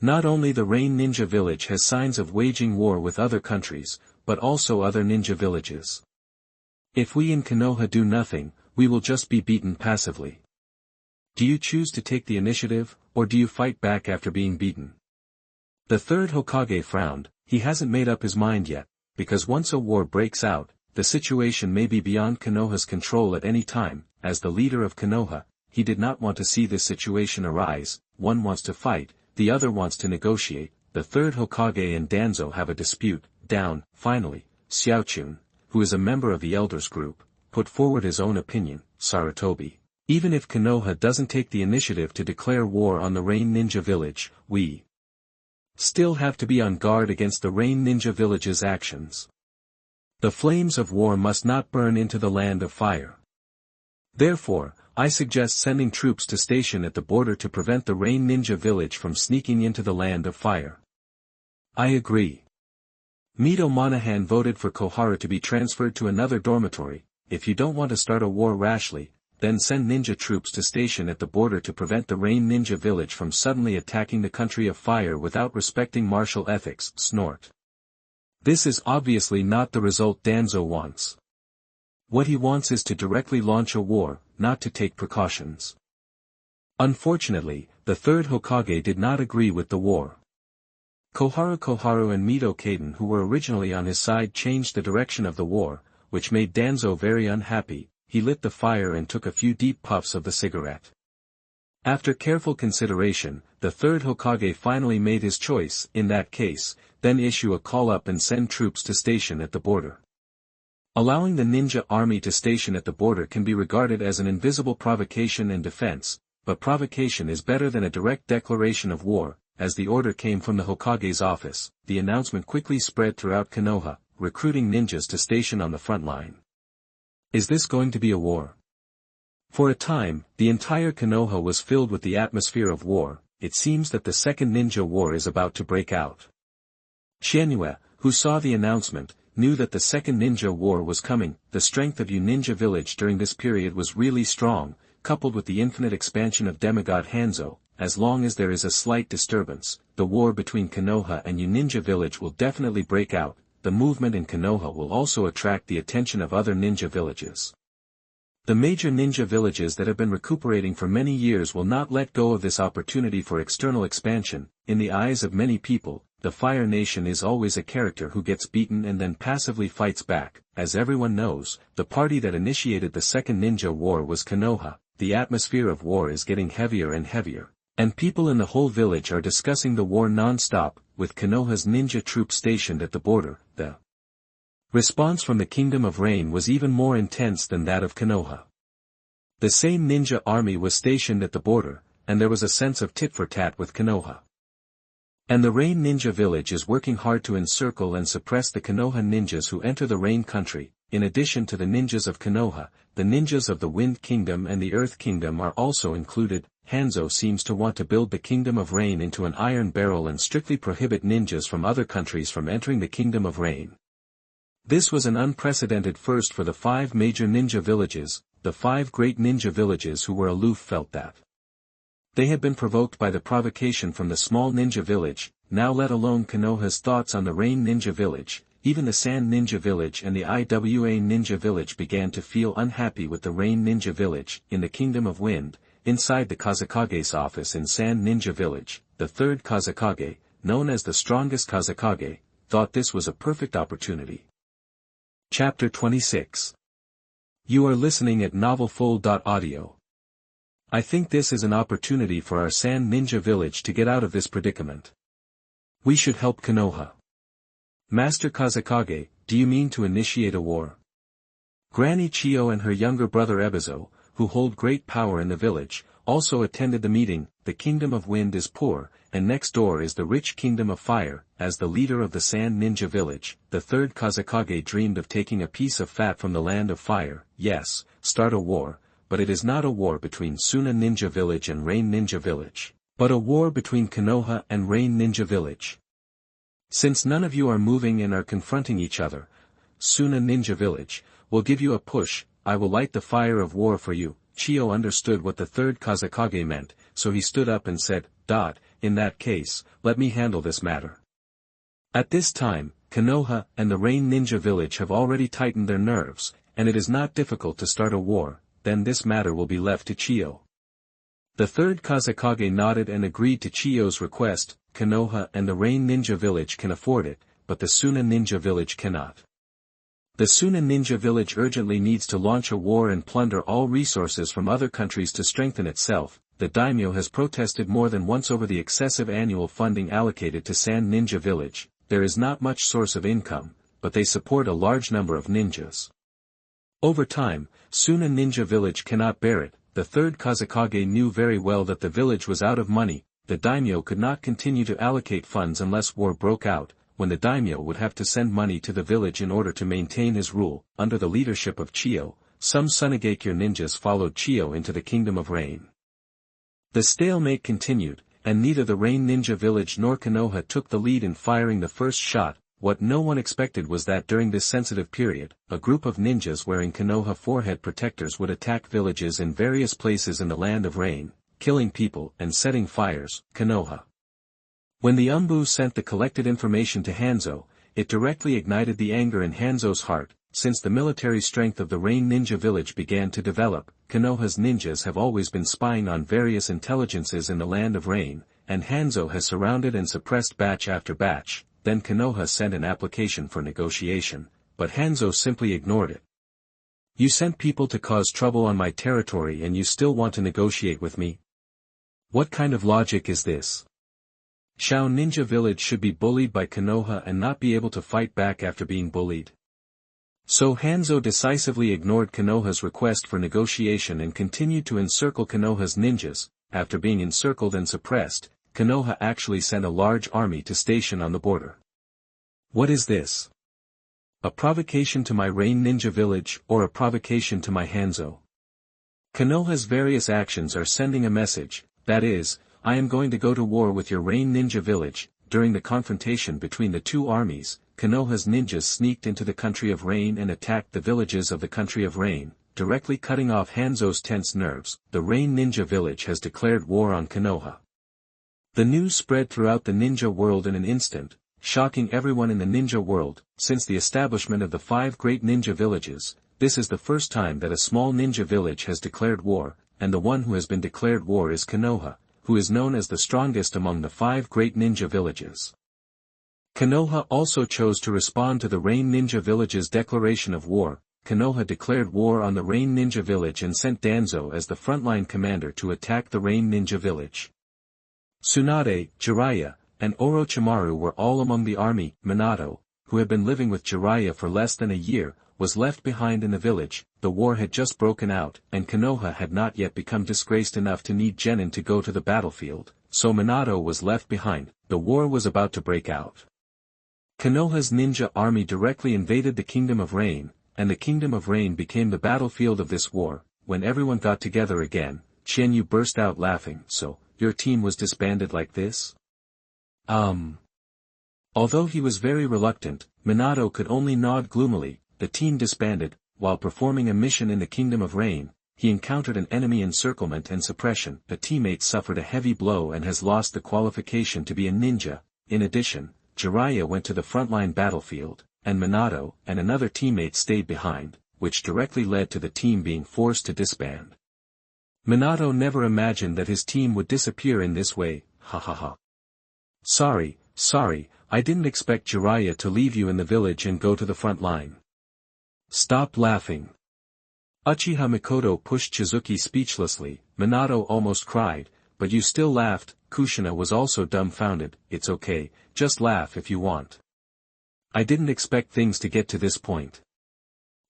[SPEAKER 1] Not only the Rain Ninja Village has signs of waging war with other countries, but also other ninja villages. If we in Konoha do nothing, we will just be beaten passively. Do you choose to take the initiative, or do you fight back after being beaten? The third Hokage frowned. He hasn't made up his mind yet, because once a war breaks out, the situation may be beyond Konoha's control at any time. As the leader of Konoha, he did not want to see this situation arise. One wants to fight, the other wants to negotiate. the third Hokage and Danzo have a dispute. Down, finally, Xiaochun, who is a member of the elders group, put forward his own opinion. Sarutobi. Even if Konoha doesn't take the initiative to declare war on the Rain Ninja Village, we still have to be on guard against the Rain Ninja Village's actions. The flames of war must not burn into the land of fire. Therefore, I suggest sending troops to station at the border to prevent the Rain Ninja Village from sneaking into the land of fire. I agree. Mito Monahan voted for Koharu to be transferred to another dormitory. If you don't want to start a war rashly, then send ninja troops to station at the border to prevent the Rain Ninja Village from suddenly attacking the country of fire without respecting martial ethics. Snort. This is obviously not the result Danzo wants. What he wants is to directly launch a war, not to take precautions. Unfortunately, the third Hokage did not agree with the war. Koharu and Mito Kaden, who were originally on his side, changed the direction of the war, which made Danzo very unhappy. He lit the fire and took a few deep puffs of the cigarette. After careful consideration, the third Hokage finally made his choice. In that case, then issue a call-up and send troops to station at the border. Allowing the ninja army to station at the border can be regarded as an invisible provocation and defense, but provocation is better than a direct declaration of war. As the order came from the Hokage's office, the announcement quickly spread throughout Konoha, recruiting ninjas to station on the front line. Is this going to be a war? For a time, the entire Konoha was filled with the atmosphere of war. It seems that the second ninja war is about to break out. Qianyue, who saw the announcement, knew that the second ninja war was coming. The strength of Yu Ninja Village during this period was really strong, coupled with the infinite expansion of demigod Hanzo. As long as there is a slight disturbance, the war between Konoha and Yu Ninja Village will definitely break out. The movement in Konoha will also attract the attention of other ninja villages. The major ninja villages that have been recuperating for many years will not let go of this opportunity for external expansion. In the eyes of many people, the Fire Nation is always a character who gets beaten and then passively fights back. As everyone knows, the party that initiated the second ninja war was Konoha. The atmosphere of war is getting heavier and heavier, and people in the whole village are discussing the war non-stop. With Konoha's ninja troops stationed at the border, the response from the Kingdom of Rain was even more intense than that of Konoha. The same ninja army was stationed at the border, and there was a sense of tit-for-tat with Konoha. And the Rain Ninja Village is working hard to encircle and suppress the Konoha ninjas who enter the Rain Country. In addition to the ninjas of Konoha, the ninjas of the Wind Kingdom and the Earth Kingdom are also included. Hanzo seems to want to build the Kingdom of Rain into an iron barrel and strictly prohibit ninjas from other countries from entering the Kingdom of Rain. This was an unprecedented first for the 5 major ninja villages. The 5 great ninja villages who were aloof felt that they had been provoked by the provocation from the small ninja village, now let alone Konoha's thoughts on the Rain Ninja Village. Even the Sand Ninja Village and the Iwa Ninja Village began to feel unhappy with the Rain Ninja Village. In the Kingdom of Wind, inside the Kazekage's office in Sand Ninja Village, the third Kazekage, known as the strongest Kazekage, thought this was a perfect opportunity. Chapter 26. You are listening at novelfull.audio. I think this is an opportunity for our Sand Ninja Village to get out of this predicament. We should help Konoha. Master Kazekage, do you mean to initiate a war? Granny Chiyo and her younger brother Ebizo, who hold great power in the village, also attended the meeting. The Kingdom of Wind is poor, and next door is the rich Kingdom of Fire. As the leader of the Sand Ninja Village, the third Kazekage dreamed of taking a piece of fat from the land of fire. Yes, start a war, but it is not a war between Suna Ninja Village and Rain Ninja Village, but a war between Konoha and Rain Ninja Village. Since none of you are moving and are confronting each other, Suna Ninja Village will give you a push. I will light the fire of war for you. Chiyo understood what the third Kazekage meant, so he stood up and said, In that case, let me handle this matter. At this time, Konoha and the Rain Ninja Village have already tightened their nerves, and it is not difficult to start a war. Then this matter will be left to Chiyo. The third Kazekage nodded and agreed to Chiyo's request. Konoha and the Rain Ninja Village can afford it, but the Suna Ninja Village cannot. The Suna Ninja Village urgently needs to launch a war and plunder all resources from other countries to strengthen itself. the daimyo has protested more than once over the excessive annual funding allocated to Sand Ninja Village. There is not much source of income, but they support a large number of ninjas. Over time, soon a ninja village cannot bear it. The third Kazekage knew very well that the village was out of money. The daimyo could not continue to allocate funds unless war broke out, when the daimyo would have to send money to the village in order to maintain his rule. Under the leadership of Chiyo, some Sunigakure ninjas followed Chiyo into the Kingdom of Rain. The stalemate continued, and neither the Rain Ninja Village nor Konoha took the lead in firing the first shot. What no one expected was that during this sensitive period, a group of ninjas wearing Konoha forehead protectors would attack villages in various places in the Land of Rain, killing people and setting fires. Konoha. When the Umbu sent the collected information to Hanzo, it directly ignited the anger in Hanzo's heart. Since the military strength of the Rain Ninja Village began to develop, Konoha's ninjas have always been spying on various intelligences in the Land of Rain, and Hanzo has surrounded and suppressed batch after batch. Then Konoha sent an application for negotiation, but Hanzo simply ignored it. You sent people to cause trouble on my territory and you still want to negotiate with me? What kind of logic is this? Shao Ninja Village should be bullied by Konoha and not be able to fight back after being bullied. So Hanzo decisively ignored Konoha's request for negotiation and continued to encircle Konoha's ninjas. After being encircled and suppressed, Konoha actually sent a large army to station on the border. What is this? A provocation to my Rain Ninja Village or a provocation to my Hanzo? Konoha's various actions are sending a message, that is, I am going to go to war with your Rain Ninja Village. During the confrontation between the two armies, Konoha's ninjas sneaked into the Country of Rain and attacked the villages of the Country of Rain, directly cutting off Hanzo's tense nerves. The Rain Ninja Village has declared war on Konoha. The news spread throughout the ninja world in an instant, shocking everyone in the ninja world. Since the establishment of the 5 great ninja villages, this is the first time that a small ninja village has declared war, and the one who has been declared war is Konoha, who is known as the strongest among the 5 great ninja villages. Konoha also chose to respond to the Rain Ninja Village's declaration of war. Konoha declared war on the Rain Ninja Village and sent Danzo as the frontline commander to attack the Rain Ninja Village. Tsunade, Jiraiya, and Orochimaru were all among the army. Minato, who had been living with Jiraiya for less than a year, was left behind in the village. The war had just broken out, and Konoha had not yet become disgraced enough to need genin to go to the battlefield, so Minato was left behind. The war was about to break out. Konoha's ninja army directly invaded the Kingdom of Rain, and the Kingdom of Rain became the battlefield of this war. When everyone got together again, Qianyue burst out laughing. So, your team was disbanded like this? Although he was very reluctant, Minato could only nod gloomily. The team disbanded. While performing a mission in the Kingdom of Rain, he encountered an enemy encirclement and suppression. A teammate suffered a heavy blow and has lost the qualification to be a ninja. In addition, Jiraiya went to the frontline battlefield, and Minato and another teammate stayed behind, which directly led to the team being forced to disband. Minato never imagined that his team would disappear in this way. Ha ha ha. Sorry, I didn't expect Jiraiya to leave you in the village and go to the front line. Stop laughing. Uchiha Mikoto pushed Shizuki speechlessly. Minato almost cried, but you still laughed. Kushina was also dumbfounded. It's okay, just laugh if you want. I didn't expect things to get to this point.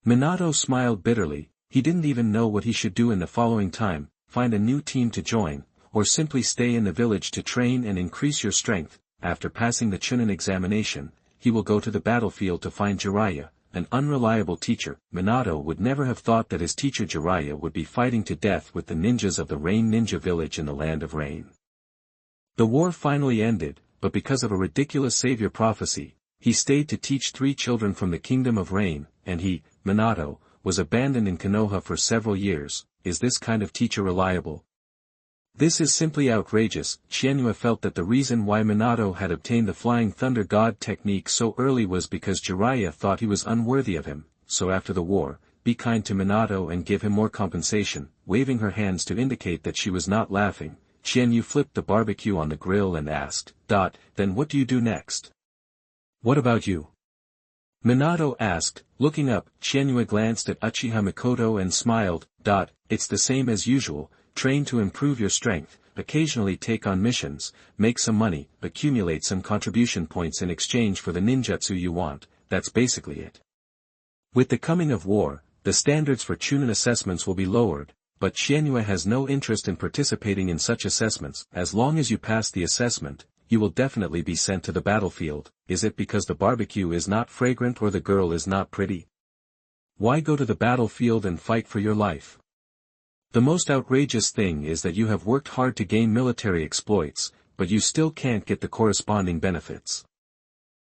[SPEAKER 1] Minato smiled bitterly. He didn't even know what he should do in the following time, find a new team to join, or simply stay in the village to train and increase your strength. After passing the Chunin examination, he will go to the battlefield to find Jiraiya, an unreliable teacher. Minato would never have thought that his teacher Jiraiya would be fighting to death with the ninjas of the Rain Ninja Village in the Land of Rain. The war finally ended, but because of a ridiculous savior prophecy, he stayed to teach 3 children from the Kingdom of Rain, and he, Minato, was abandoned in Konoha for several years. Is this kind of teacher reliable? This is simply outrageous. Qianyue felt that the reason why Minato had obtained the Flying Thunder God technique so early was because Jiraiya thought he was unworthy of him. So after the war, be kind to Minato and give him more compensation. Waving her hands to indicate that she was not laughing, Qianyue flipped the barbecue on the grill and asked, Then what do you do next? What about you? Minato asked, looking up. Qianyue glanced at Uchiha Mikoto and smiled, It's the same as usual, train to improve your strength, occasionally take on missions, make some money, accumulate some contribution points in exchange for the ninjutsu you want, that's basically it. With the coming of war, the standards for Chunin assessments will be lowered, but Qianyue has no interest in participating in such assessments. As long as you pass the assessment, you will definitely be sent to the battlefield. Is it because the barbecue is not fragrant or the girl is not pretty? Why go to the battlefield and fight for your life? The most outrageous thing is that you have worked hard to gain military exploits, but you still can't get the corresponding benefits.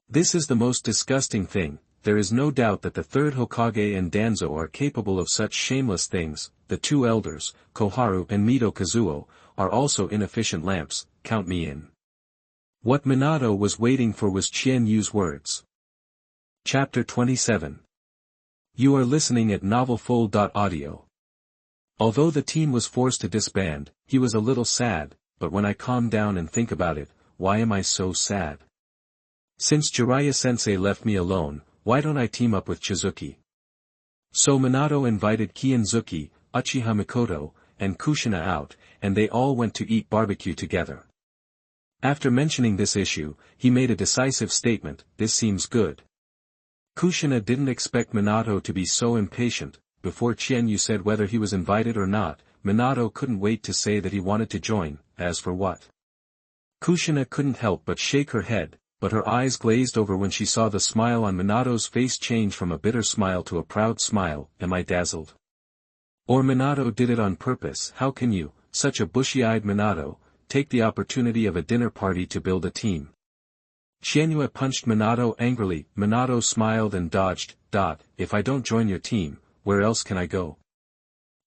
[SPEAKER 1] This is the most disgusting thing. There is no doubt that the third Hokage and Danzo are capable of such shameless things. The two elders, Koharu and Mido Kazuo, are also inefficient lamps. Count me in. What Minato was waiting for was Qianyue's words. Chapter 27. You are listening at novelfull.audio. Although the team was forced to disband, he was a little sad, but when I calm down and think about it, why am I so sad? Since Jiraiya-sensei left me alone, why don't I team up with Chizuki? So Minato invited Kianzuki, Uchiha Mikoto, and Kushina out, and they all went to eat barbecue together. After mentioning this issue, he made a decisive statement: this seems good. Kushina didn't expect Minato to be so impatient. Before Qianyue said whether he was invited or not, Minato couldn't wait to say that he wanted to join. As for what? Kushina couldn't help but shake her head, but her eyes glazed over when she saw the smile on Minato's face change from a bitter smile to a proud smile. Am I dazzled? Or Minato did it on purpose? How can you, such a bushy-eyed Minato, take the opportunity of a dinner party to build a team? Qianyue punched Minato angrily. Minato smiled and dodged. If I don't join your team, where else can I go?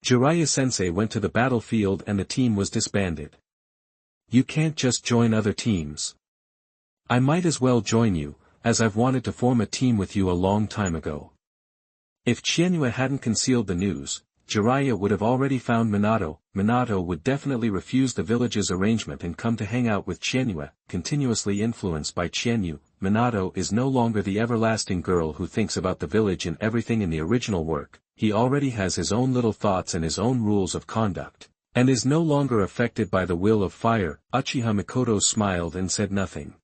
[SPEAKER 1] Jiraiya-sensei went to the battlefield and the team was disbanded. You can't just join other teams. I might as well join you, as I've wanted to form a team with you a long time ago. If Qianyue hadn't concealed the news, Jiraiya would have already found Minato. Minato would definitely refuse the village's arrangement and come to hang out with Qianyue. Continuously influenced by Qianyue, Minato is no longer the everlasting girl who thinks about the village and everything in the original work. He already has his own little thoughts and his own rules of conduct, and is no longer affected by the will of fire. Uchiha Mikoto smiled and said nothing.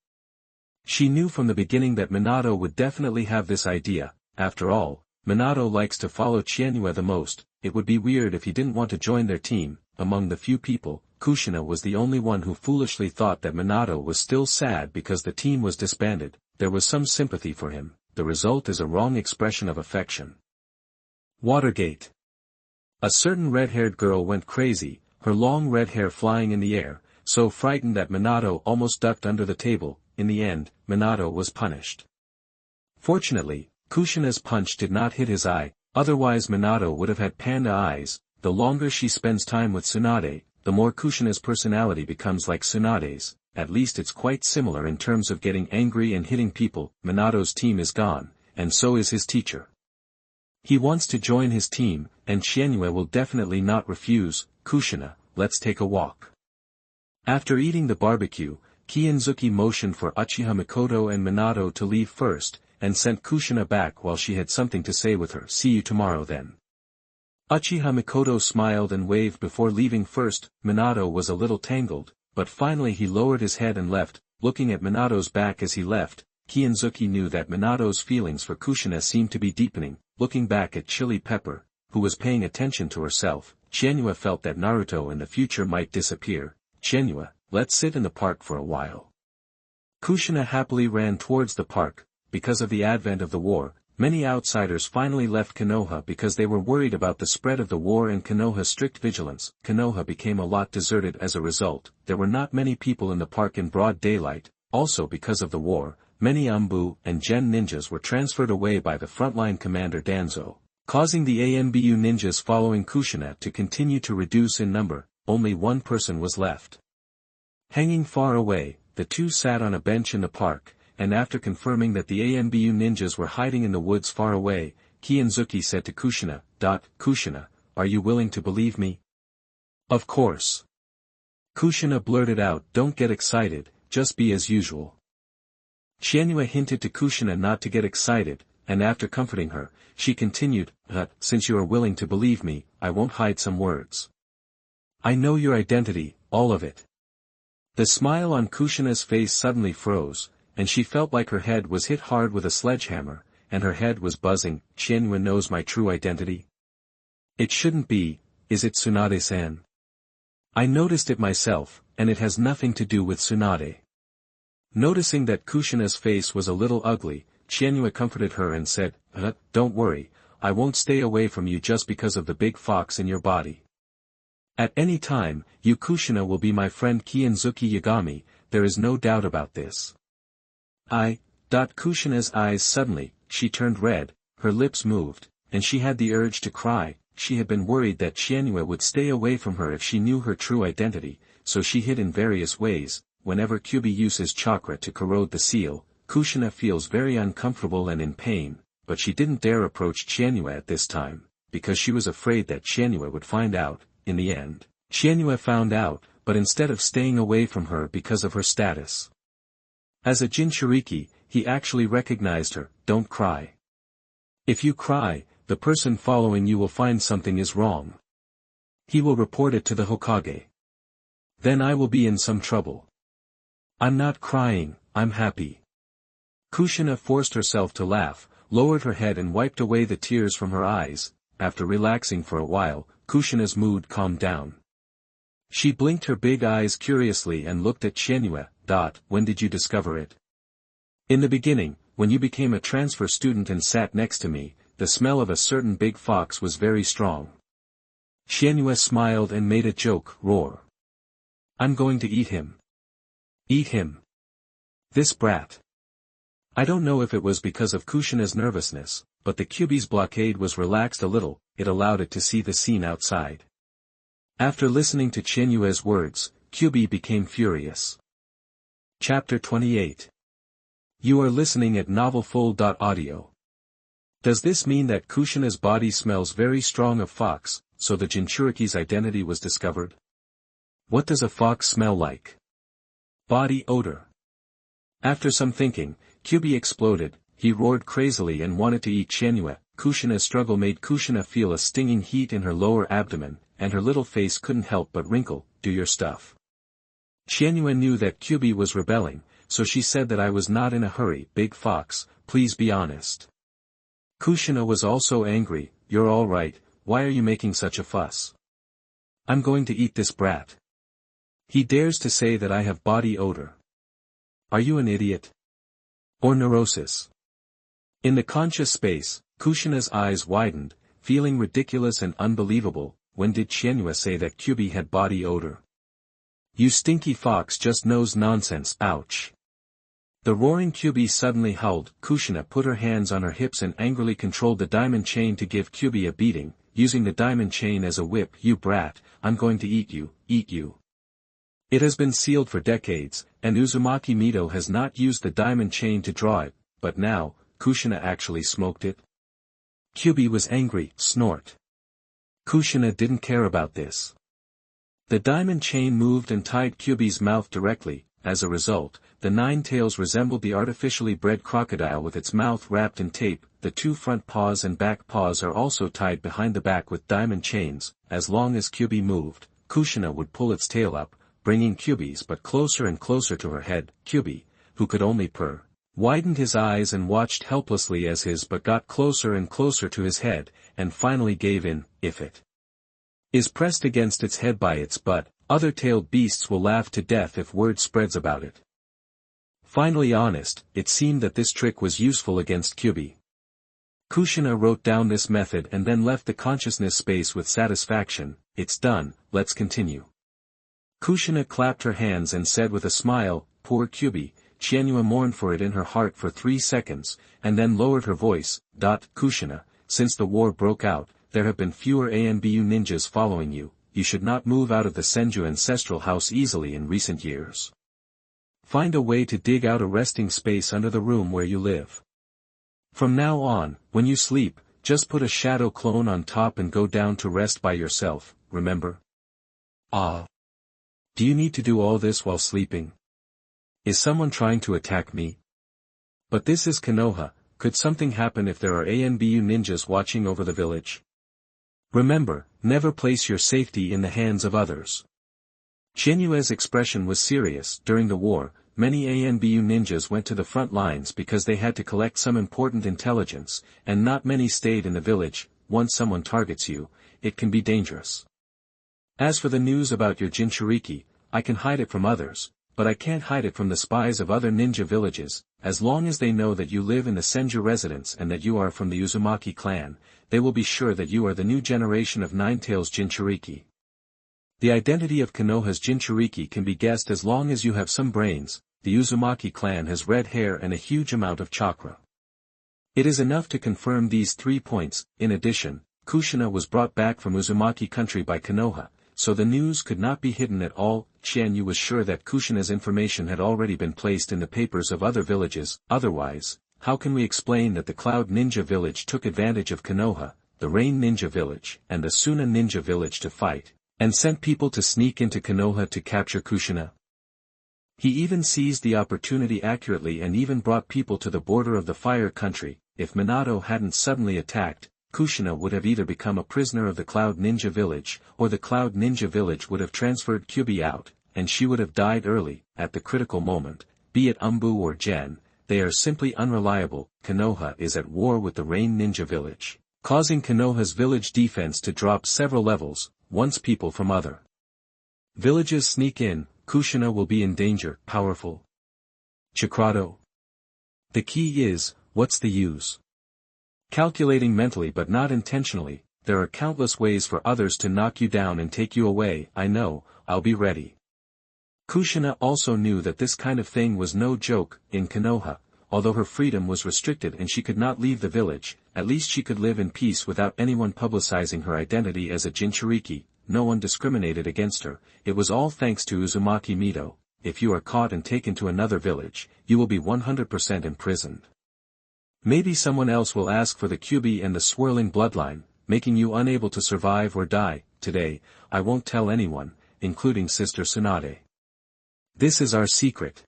[SPEAKER 1] She knew from the beginning that Minato would definitely have this idea. After all, Minato likes to follow Qianyue the most. It would be weird if he didn't want to join their team. Among the few people, Kushina was the only one who foolishly thought that Minato was still sad because the team was disbanded. There was some sympathy for him. The result is a wrong expression of affection. Watergate. A certain red-haired girl went crazy, her long red hair flying in the air, so frightened that Minato almost ducked under the table. In the end, Minato was punished. Fortunately, Kushina's punch did not hit his eye, otherwise Minato would have had panda eyes. The longer she spends time with Tsunade, the more Kushina's personality becomes like Tsunade's. At least it's quite similar in terms of getting angry and hitting people. Minato's team is gone, and so is his teacher. He wants to join his team, and Qianyue will definitely not refuse. Kushina, let's take a walk. After eating the barbecue, Kianzuki motioned for Uchiha Mikoto and Minato to leave first, and sent Kushina back while she had something to say with her. See you tomorrow then. Uchiha Mikoto smiled and waved before leaving first. Minato was a little tangled, but finally he lowered his head and left. Looking at Minato's back as he left, Kianzuki knew that Minato's feelings for Kushina seemed to be deepening. Looking back at Chili Pepper, who was paying attention to herself, Qianyue felt that Naruto in the future might disappear. Qianyue, let's sit in the park for a while. Kushina happily ran towards the park. Because of the advent of the war, many outsiders finally left Konoha because they were worried about the spread of the war and Konoha's strict vigilance. Konoha became a lot deserted as a result. There were not many people in the park in broad daylight. Also because of the war, many Anbu and Gen ninjas were transferred away by the frontline commander Danzo, causing the ANBU ninjas following Kushina to continue to reduce in number. Only one person was left. Hanging far away, the two sat on a bench in the park, and after confirming that the ANBU ninjas were hiding in the woods far away, Kianzuki said to Kushina, Kushina, are you willing to believe me? Of course. Kushina blurted out, don't get excited, just be as usual. Qianyue hinted to Kushina not to get excited, and after comforting her, she continued, since you are willing to believe me, I won't hide some words. I know your identity, all of it. The smile on Kushina's face suddenly froze, and she felt like her head was hit hard with a sledgehammer, and her head was buzzing. Qianyue knows my true identity? It shouldn't be, is it Tsunade-san? I noticed it myself, and it has nothing to do with Tsunade. Noticing that Kushina's face was a little ugly, Qianyue comforted her and said, don't worry, I won't stay away from you just because of the big fox in your body. At any time, you Kushina will be my friend Kianzuki Yagami, there is no doubt about this. Kushina's eyes suddenly, she turned red, her lips moved, and she had the urge to cry. She had been worried that Qianyue would stay away from her if she knew her true identity, so she hid in various ways. Whenever Kyuubi uses chakra to corrode the seal, Kushina feels very uncomfortable and in pain, but she didn't dare approach Qianyue at this time, because she was afraid that Qianyue would find out. In the end, Qianyue found out, but instead of staying away from her because of her status as a Jinchuriki, he actually recognized her. Don't cry. If you cry, the person following you will find something is wrong. He will report it to the Hokage. Then I will be in some trouble. I'm not crying, I'm happy. Kushina forced herself to laugh, lowered her head and wiped away the tears from her eyes. After relaxing for a while, Kushina's mood calmed down. She blinked her big eyes curiously and looked at Qianyue. When did you discover it? In the beginning, when you became a transfer student and sat next to me, the smell of a certain big fox was very strong. Qianyue smiled and made a joke. Roar. I'm going to eat him. Eat him. This brat. I don't know if it was because of Kushina's nervousness, but the Kyuubi's blockade was relaxed a little, it allowed it to see the scene outside. After listening to Qianyue's words, Kyuubi became furious. Chapter 28. You are listening at novelfull.audio. Does this mean that Kushina's body smells very strong of fox, so the Jinchuriki's identity was discovered? What does a fox smell like? Body odor. After some thinking, Kyuubi exploded. He roared crazily and wanted to eat Qianyue. Kushina's struggle made Kushina feel a stinging heat in her lower abdomen, and her little face couldn't help but wrinkle. Do your stuff. Qianyue knew that Kyuubi was rebelling, so she said that I was not in a hurry. Big fox, please be honest. Kushina was also angry. You're all right, why are you making such a fuss? I'm going to eat this brat. He dares to say that I have body odor. Are you an idiot? Or neurosis? In the conscious space, Kushina's eyes widened, feeling ridiculous and unbelievable. When did Qianyue say that Kyuubi had body odor? You stinky fox just knows nonsense. Ouch. The roaring Kyuubi suddenly howled. Kushina put her hands on her hips and angrily controlled the diamond chain to give Kyuubi a beating, using the diamond chain as a whip. You brat, I'm going to eat you, eat you. It has been sealed for decades, and Uzumaki Mito has not used the diamond chain to draw it, but now, Kushina actually smoked it? Kyuubi was angry. Snort. Kushina didn't care about this. The diamond chain moved and tied Kyuubi's mouth directly. As a result, the nine tails resembled the artificially bred crocodile with its mouth wrapped in tape. The two front paws and back paws are also tied behind the back with diamond chains. As long as Kyuubi moved, Kushina would pull its tail up, bringing Kyuubi's butt closer and closer to her head. Kyuubi, who could only purr, widened his eyes and watched helplessly as his butt got closer and closer to his head, and finally gave in. If it is pressed against its head by its butt, other tailed beasts will laugh to death if word spreads about it. Finally honest, it seemed that this trick was useful against Kyuubi. Kushina wrote down this method and then left the consciousness space with satisfaction. It's done, let's continue. Kushina clapped her hands and said with a smile, poor Kyuubi. Qianyue mourned for it in her heart for 3 seconds, and then lowered her voice. Kushina, since the war broke out, there have been fewer ANBU ninjas following you. You should not move out of the Senju ancestral house easily in recent years. Find a way to dig out a resting space under the room where you live. From now on, when you sleep, just put a shadow clone on top and go down to rest by yourself, remember? Ah. Do you need to do all this while sleeping? Is someone trying to attack me? But this is Konoha, could something happen if there are ANBU ninjas watching over the village? Remember, never place your safety in the hands of others. Qianyue's expression was serious. During the war, many ANBU ninjas went to the front lines because they had to collect some important intelligence, and not many stayed in the village. Once someone targets you, it can be dangerous. As for the news about your Jinchuriki, I can hide it from others, but I can't hide it from the spies of other ninja villages. As long as they know that you live in the Senju residence and that you are from the Uzumaki clan, they will be sure that you are the new generation of Ninetail's Jinchuriki. The identity of Konoha's Jinchuriki can be guessed as long as you have some brains. The Uzumaki clan has red hair and a huge amount of chakra. It is enough to confirm these 3 points. In addition, Kushina was brought back from Uzumaki country by Konoha, so the news could not be hidden at all. Qianyue was sure that Kushina's information had already been placed in the papers of other villages. Otherwise, how can we explain that the Cloud Ninja village took advantage of Konoha, the Rain Ninja village, and the Suna Ninja village to fight, and sent people to sneak into Konoha to capture Kushina? He even seized the opportunity accurately and even brought people to the border of the Fire Country. If Minato hadn't suddenly attacked, Kushina would have either become a prisoner of the Cloud Ninja village, or the Cloud Ninja village would have transferred Kyuubi out, and she would have died early. At the critical moment, be it Umbu or Gen, they are simply unreliable. Konoha is at war with the Rain Ninja village, causing Konoha's village defense to drop several levels. Once people from other villages sneak in, Kushina will be in danger. Powerful Chakrado. The key is, what's the use? Calculating mentally but not intentionally, there are countless ways for others to knock you down and take you away. I know, I'll be ready. Kushina also knew that this kind of thing was no joke. In Konoha, although her freedom was restricted and she could not leave the village, at least she could live in peace without anyone publicizing her identity as a Jinchuriki. No one discriminated against her. It was all thanks to Uzumaki Mito. If you are caught and taken to another village, you will be 100% imprisoned. Maybe someone else will ask for the Kyuubi and the swirling bloodline, making you unable to survive or die. Today, I won't tell anyone, including Sister Tsunade. This is our secret.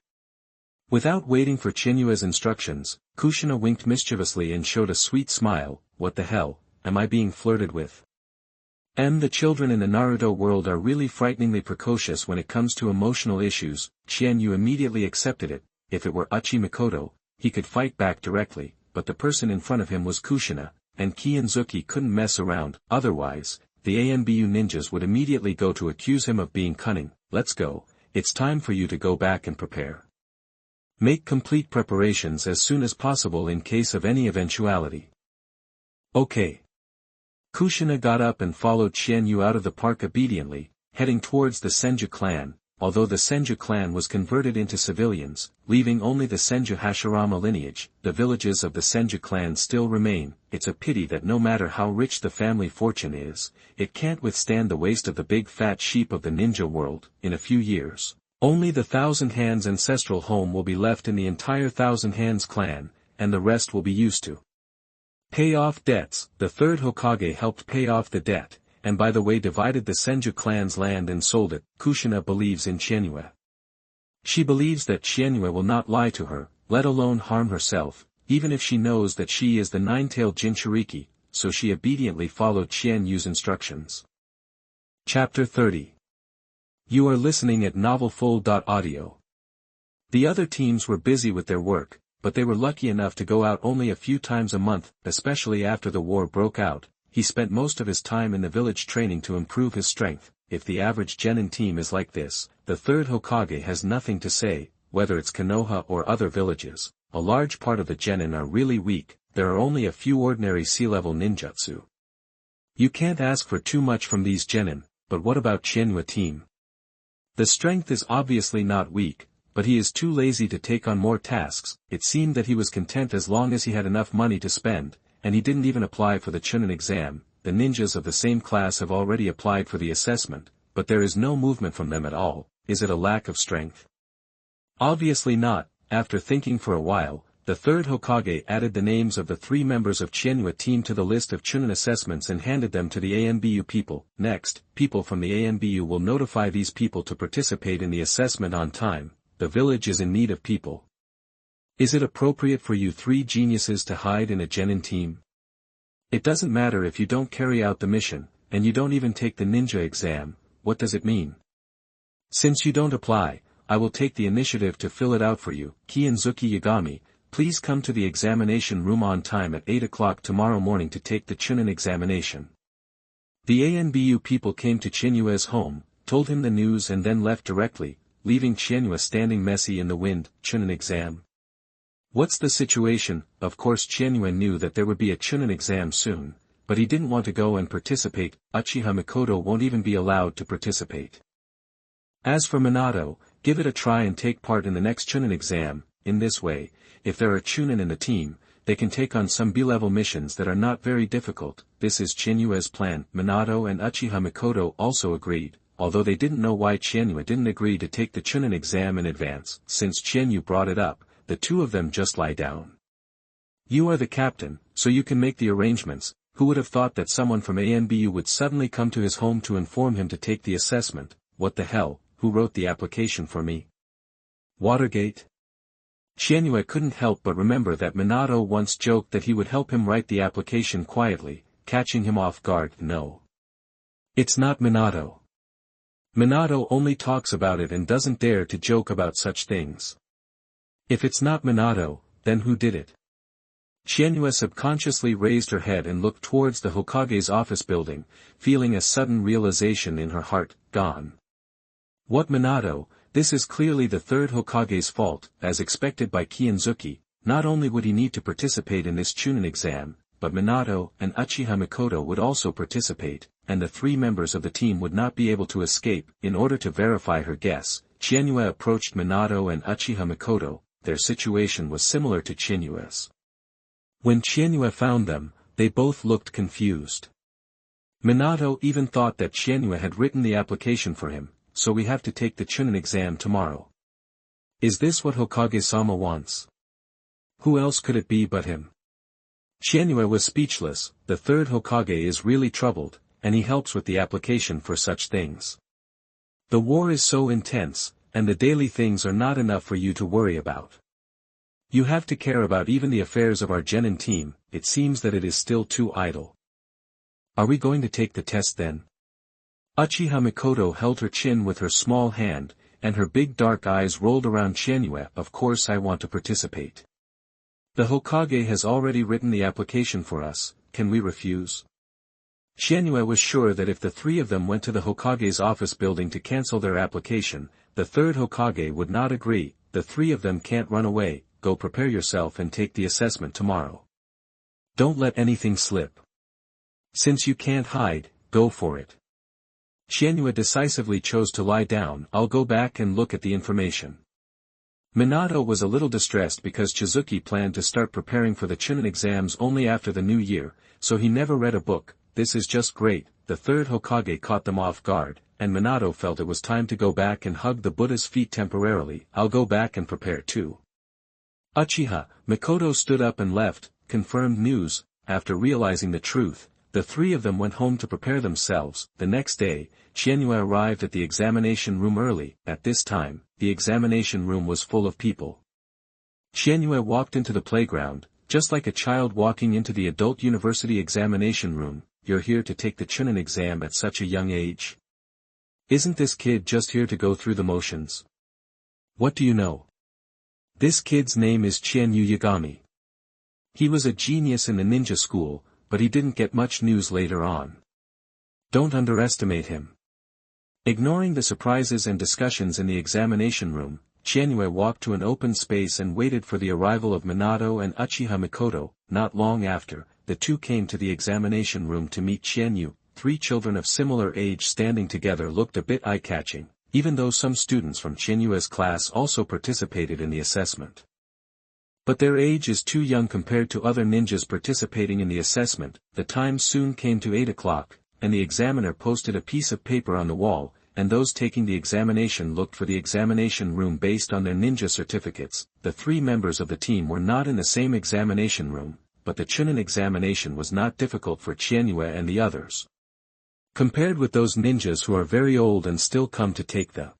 [SPEAKER 1] Without waiting for Qianyue's instructions, Kushina winked mischievously and showed a sweet smile. What the hell, am I being flirted with? The children in the Naruto world are really frighteningly precocious when it comes to emotional issues. Qianyue immediately accepted it. If it were Uchi Mikoto, he could fight back directly, but the person in front of him was Kushina, and Kianzuki couldn't mess around. Otherwise, the ANBU ninjas would immediately go to accuse him of being cunning. Let's go, it's time for you to go back and prepare. Make complete preparations as soon as possible in case of any eventuality. Okay. Kushina got up and followed Qianyue out of the park obediently, heading towards the Senju clan. Although the Senju clan was converted into civilians, leaving only the Senju Hashirama lineage, the villages of the Senju clan still remain. It's a pity that no matter how rich the family fortune is, it can't withstand the waste of the big fat sheep of the ninja world. In a few years, only the Thousand Hands ancestral home will be left in the entire Thousand Hands clan, and the rest will be used to pay off debts. The third Hokage helped pay off the debt, and by the way divided the Senju clan's land and sold it. Kushina believes in Qianyue. She believes that Qianyue will not lie to her, let alone harm herself, even if she knows that she is the nine-tailed Jinchuriki, so she obediently followed Qianyue's instructions. Chapter 30. You are listening at novelfull.audio. The other teams were busy with their work, but they were lucky enough to go out only a few times a month. Especially after the war broke out, he spent most of his time in the village training to improve his strength. If the average genin team is like this, the third Hokage has nothing to say. Whether it's Konoha or other villages, a large part of the genin are really weak. There are only a few ordinary sea-level ninjutsu. You can't ask for too much from these genin, but what about Qianyue team? The strength is obviously not weak, but he is too lazy to take on more tasks. It seemed that he was content as long as he had enough money to spend, and he didn't even apply for the Chunin exam. The ninjas of the same class have already applied for the assessment, but there is no movement from them at all. Is it a lack of strength? Obviously not. After thinking for a while, the third Hokage added the names of the 3 members of Qianyue team to the list of Chunin assessments and handed them to the ANBU people. Next, people from the ANBU will notify these people to participate in the assessment on time. The village is in need of people. Is it appropriate for you 3 geniuses to hide in a genin team? It doesn't matter if you don't carry out the mission, and you don't even take the ninja exam, what does it mean? Since you don't apply, I will take the initiative to fill it out for you. Qianzuki Yagami, please come to the examination room on time at 8 o'clock tomorrow morning to take the Chunin examination. The ANBU people came to Qianyue's home, told him the news and then left directly, leaving Qianyue standing messy in the wind. Chunin exam? What's the situation? Of course Qianyue knew that there would be a Chunin exam soon, but he didn't want to go and participate. Uchiha Mikoto won't even be allowed to participate. As for Minato, give it a try and take part in the next Chunin exam. In this way, if there are Chunin in the team, they can take on some B-level missions that are not very difficult. This is Qianyue's plan. Minato and Uchiha Mikoto also agreed, although they didn't know why Qianyue didn't agree to take the Chunin exam in advance. Since Qianyue brought it up, the two of them just lie down. You are the captain, so you can make the arrangements. Who would have thought that someone from ANBU would suddenly come to his home to inform him to take the assessment? What the hell, who wrote the application for me? Watergate? Qianyue couldn't help but remember that Minato once joked that he would help him write the application quietly, catching him off guard. No. It's not Minato. Minato only talks about it and doesn't dare to joke about such things. If it's not Minato, then who did it? Qianyue subconsciously raised her head and looked towards the Hokage's office building, feeling a sudden realization in her heart. Gone. What Minato? This is clearly the third Hokage's fault. As expected by Qianzuki, not only would he need to participate in this Chunin exam, but Minato and Uchiha Mikoto would also participate, and the three members of the team would not be able to escape. In order to verify her guess, Qianyue approached Minato and Uchiha Mikoto. Their situation was similar to Qianyue's. When Qianyue found them, they both looked confused. Minato even thought that Qianyue had written the application for him. So we have to take the Chunin exam tomorrow. Is this what Hokage-sama wants? Who else could it be but him? Qianyue was speechless. The third Hokage is really troubled, and he helps with the application for such things. The war is so intense, and the daily things are not enough for you to worry about. You have to care about even the affairs of our genin team. It seems that it is still too idle. Are we going to take the test then? Uchiha Mikoto held her chin with her small hand, and her big dark eyes rolled around Qianyue. Of course I want to participate. The Hokage has already written the application for us, can we refuse? Qianyue was sure that if the three of them went to the Hokage's office building to cancel their application, the third Hokage would not agree. The three of them can't run away. Go prepare yourself and take the assessment tomorrow. Don't let anything slip. Since you can't hide, go for it. Qianyue decisively chose to lie down. I'll go back and look at the information. Minato was a little distressed because Chizuki planned to start preparing for the Chunin exams only after the new year, so he never read a book. This is just great. The third Hokage caught them off guard, and Minato felt it was time to go back and hug the Buddha's feet temporarily. I'll go back and prepare too. Uchiha Mikoto stood up and left. Confirmed news. After realizing the truth, the three of them went home to prepare themselves. The next day, Qianyue arrived at the examination room early. At this time, the examination room was full of people. Qianyue walked into the playground, just like a child walking into the adult university examination room. You're here to take the Chunin exam at such a young age? Isn't this kid just here to go through the motions? What do you know? This kid's name is Qianyue Yagami. He was a genius in the ninja school, but he didn't get much news later on. Don't underestimate him. Ignoring the surprises and discussions in the examination room, Qianyue walked to an open space and waited for the arrival of Minato and Uchiha Mikoto. Not long after, the two came to the examination room to meet Qianyue. Three children of similar age standing together looked a bit eye-catching, even though some students from Qianyue's class also participated in the assessment. But their age is too young compared to other ninjas participating in the assessment. The time soon came to 8 o'clock, and the examiner posted a piece of paper on the wall, and those taking the examination looked for the examination room based on their ninja certificates. The three members of the team were not in the same examination room, but the Chunin examination was not difficult for Qianyue and the others. Compared with those ninjas who are very old and still come to take the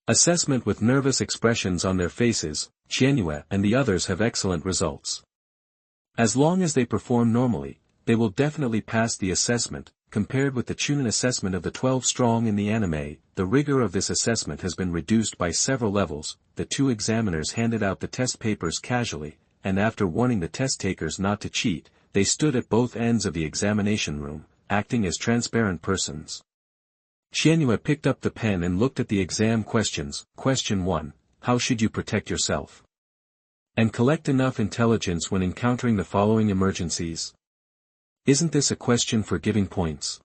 [SPEAKER 1] assessment with nervous expressions on their faces, Qianyue and the others have excellent results. As long as they perform normally, they will definitely pass the assessment. compared with the Chunin assessment of the 12 strong in the anime, the rigor of this assessment has been reduced by several levels. The two examiners handed out the test papers casually, and after warning the test takers not to cheat, they stood at both ends of the examination room, acting as transparent persons. Qianyue picked up the pen and looked at the exam questions. Question 1. How should you protect yourself? And collect enough intelligence when encountering the following emergencies? Isn't this a question for giving points?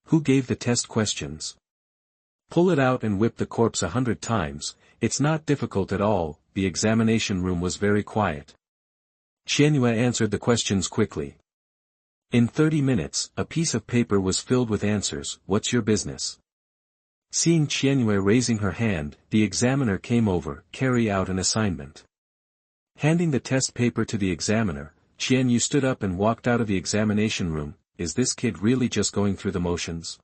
[SPEAKER 1] Who gave the test questions? Pull it out and whip the corpse 100 times, it's not difficult at all. The examination room was very quiet. Qianyue answered the questions quickly. In 30 minutes, a piece of paper was filled with answers. What's your business? Seeing Qianyue raising her hand, the examiner came over. Carry out an assignment. Handing the test paper to the examiner, Qianyue stood up and walked out of the examination room. Is this kid really just going through the motions?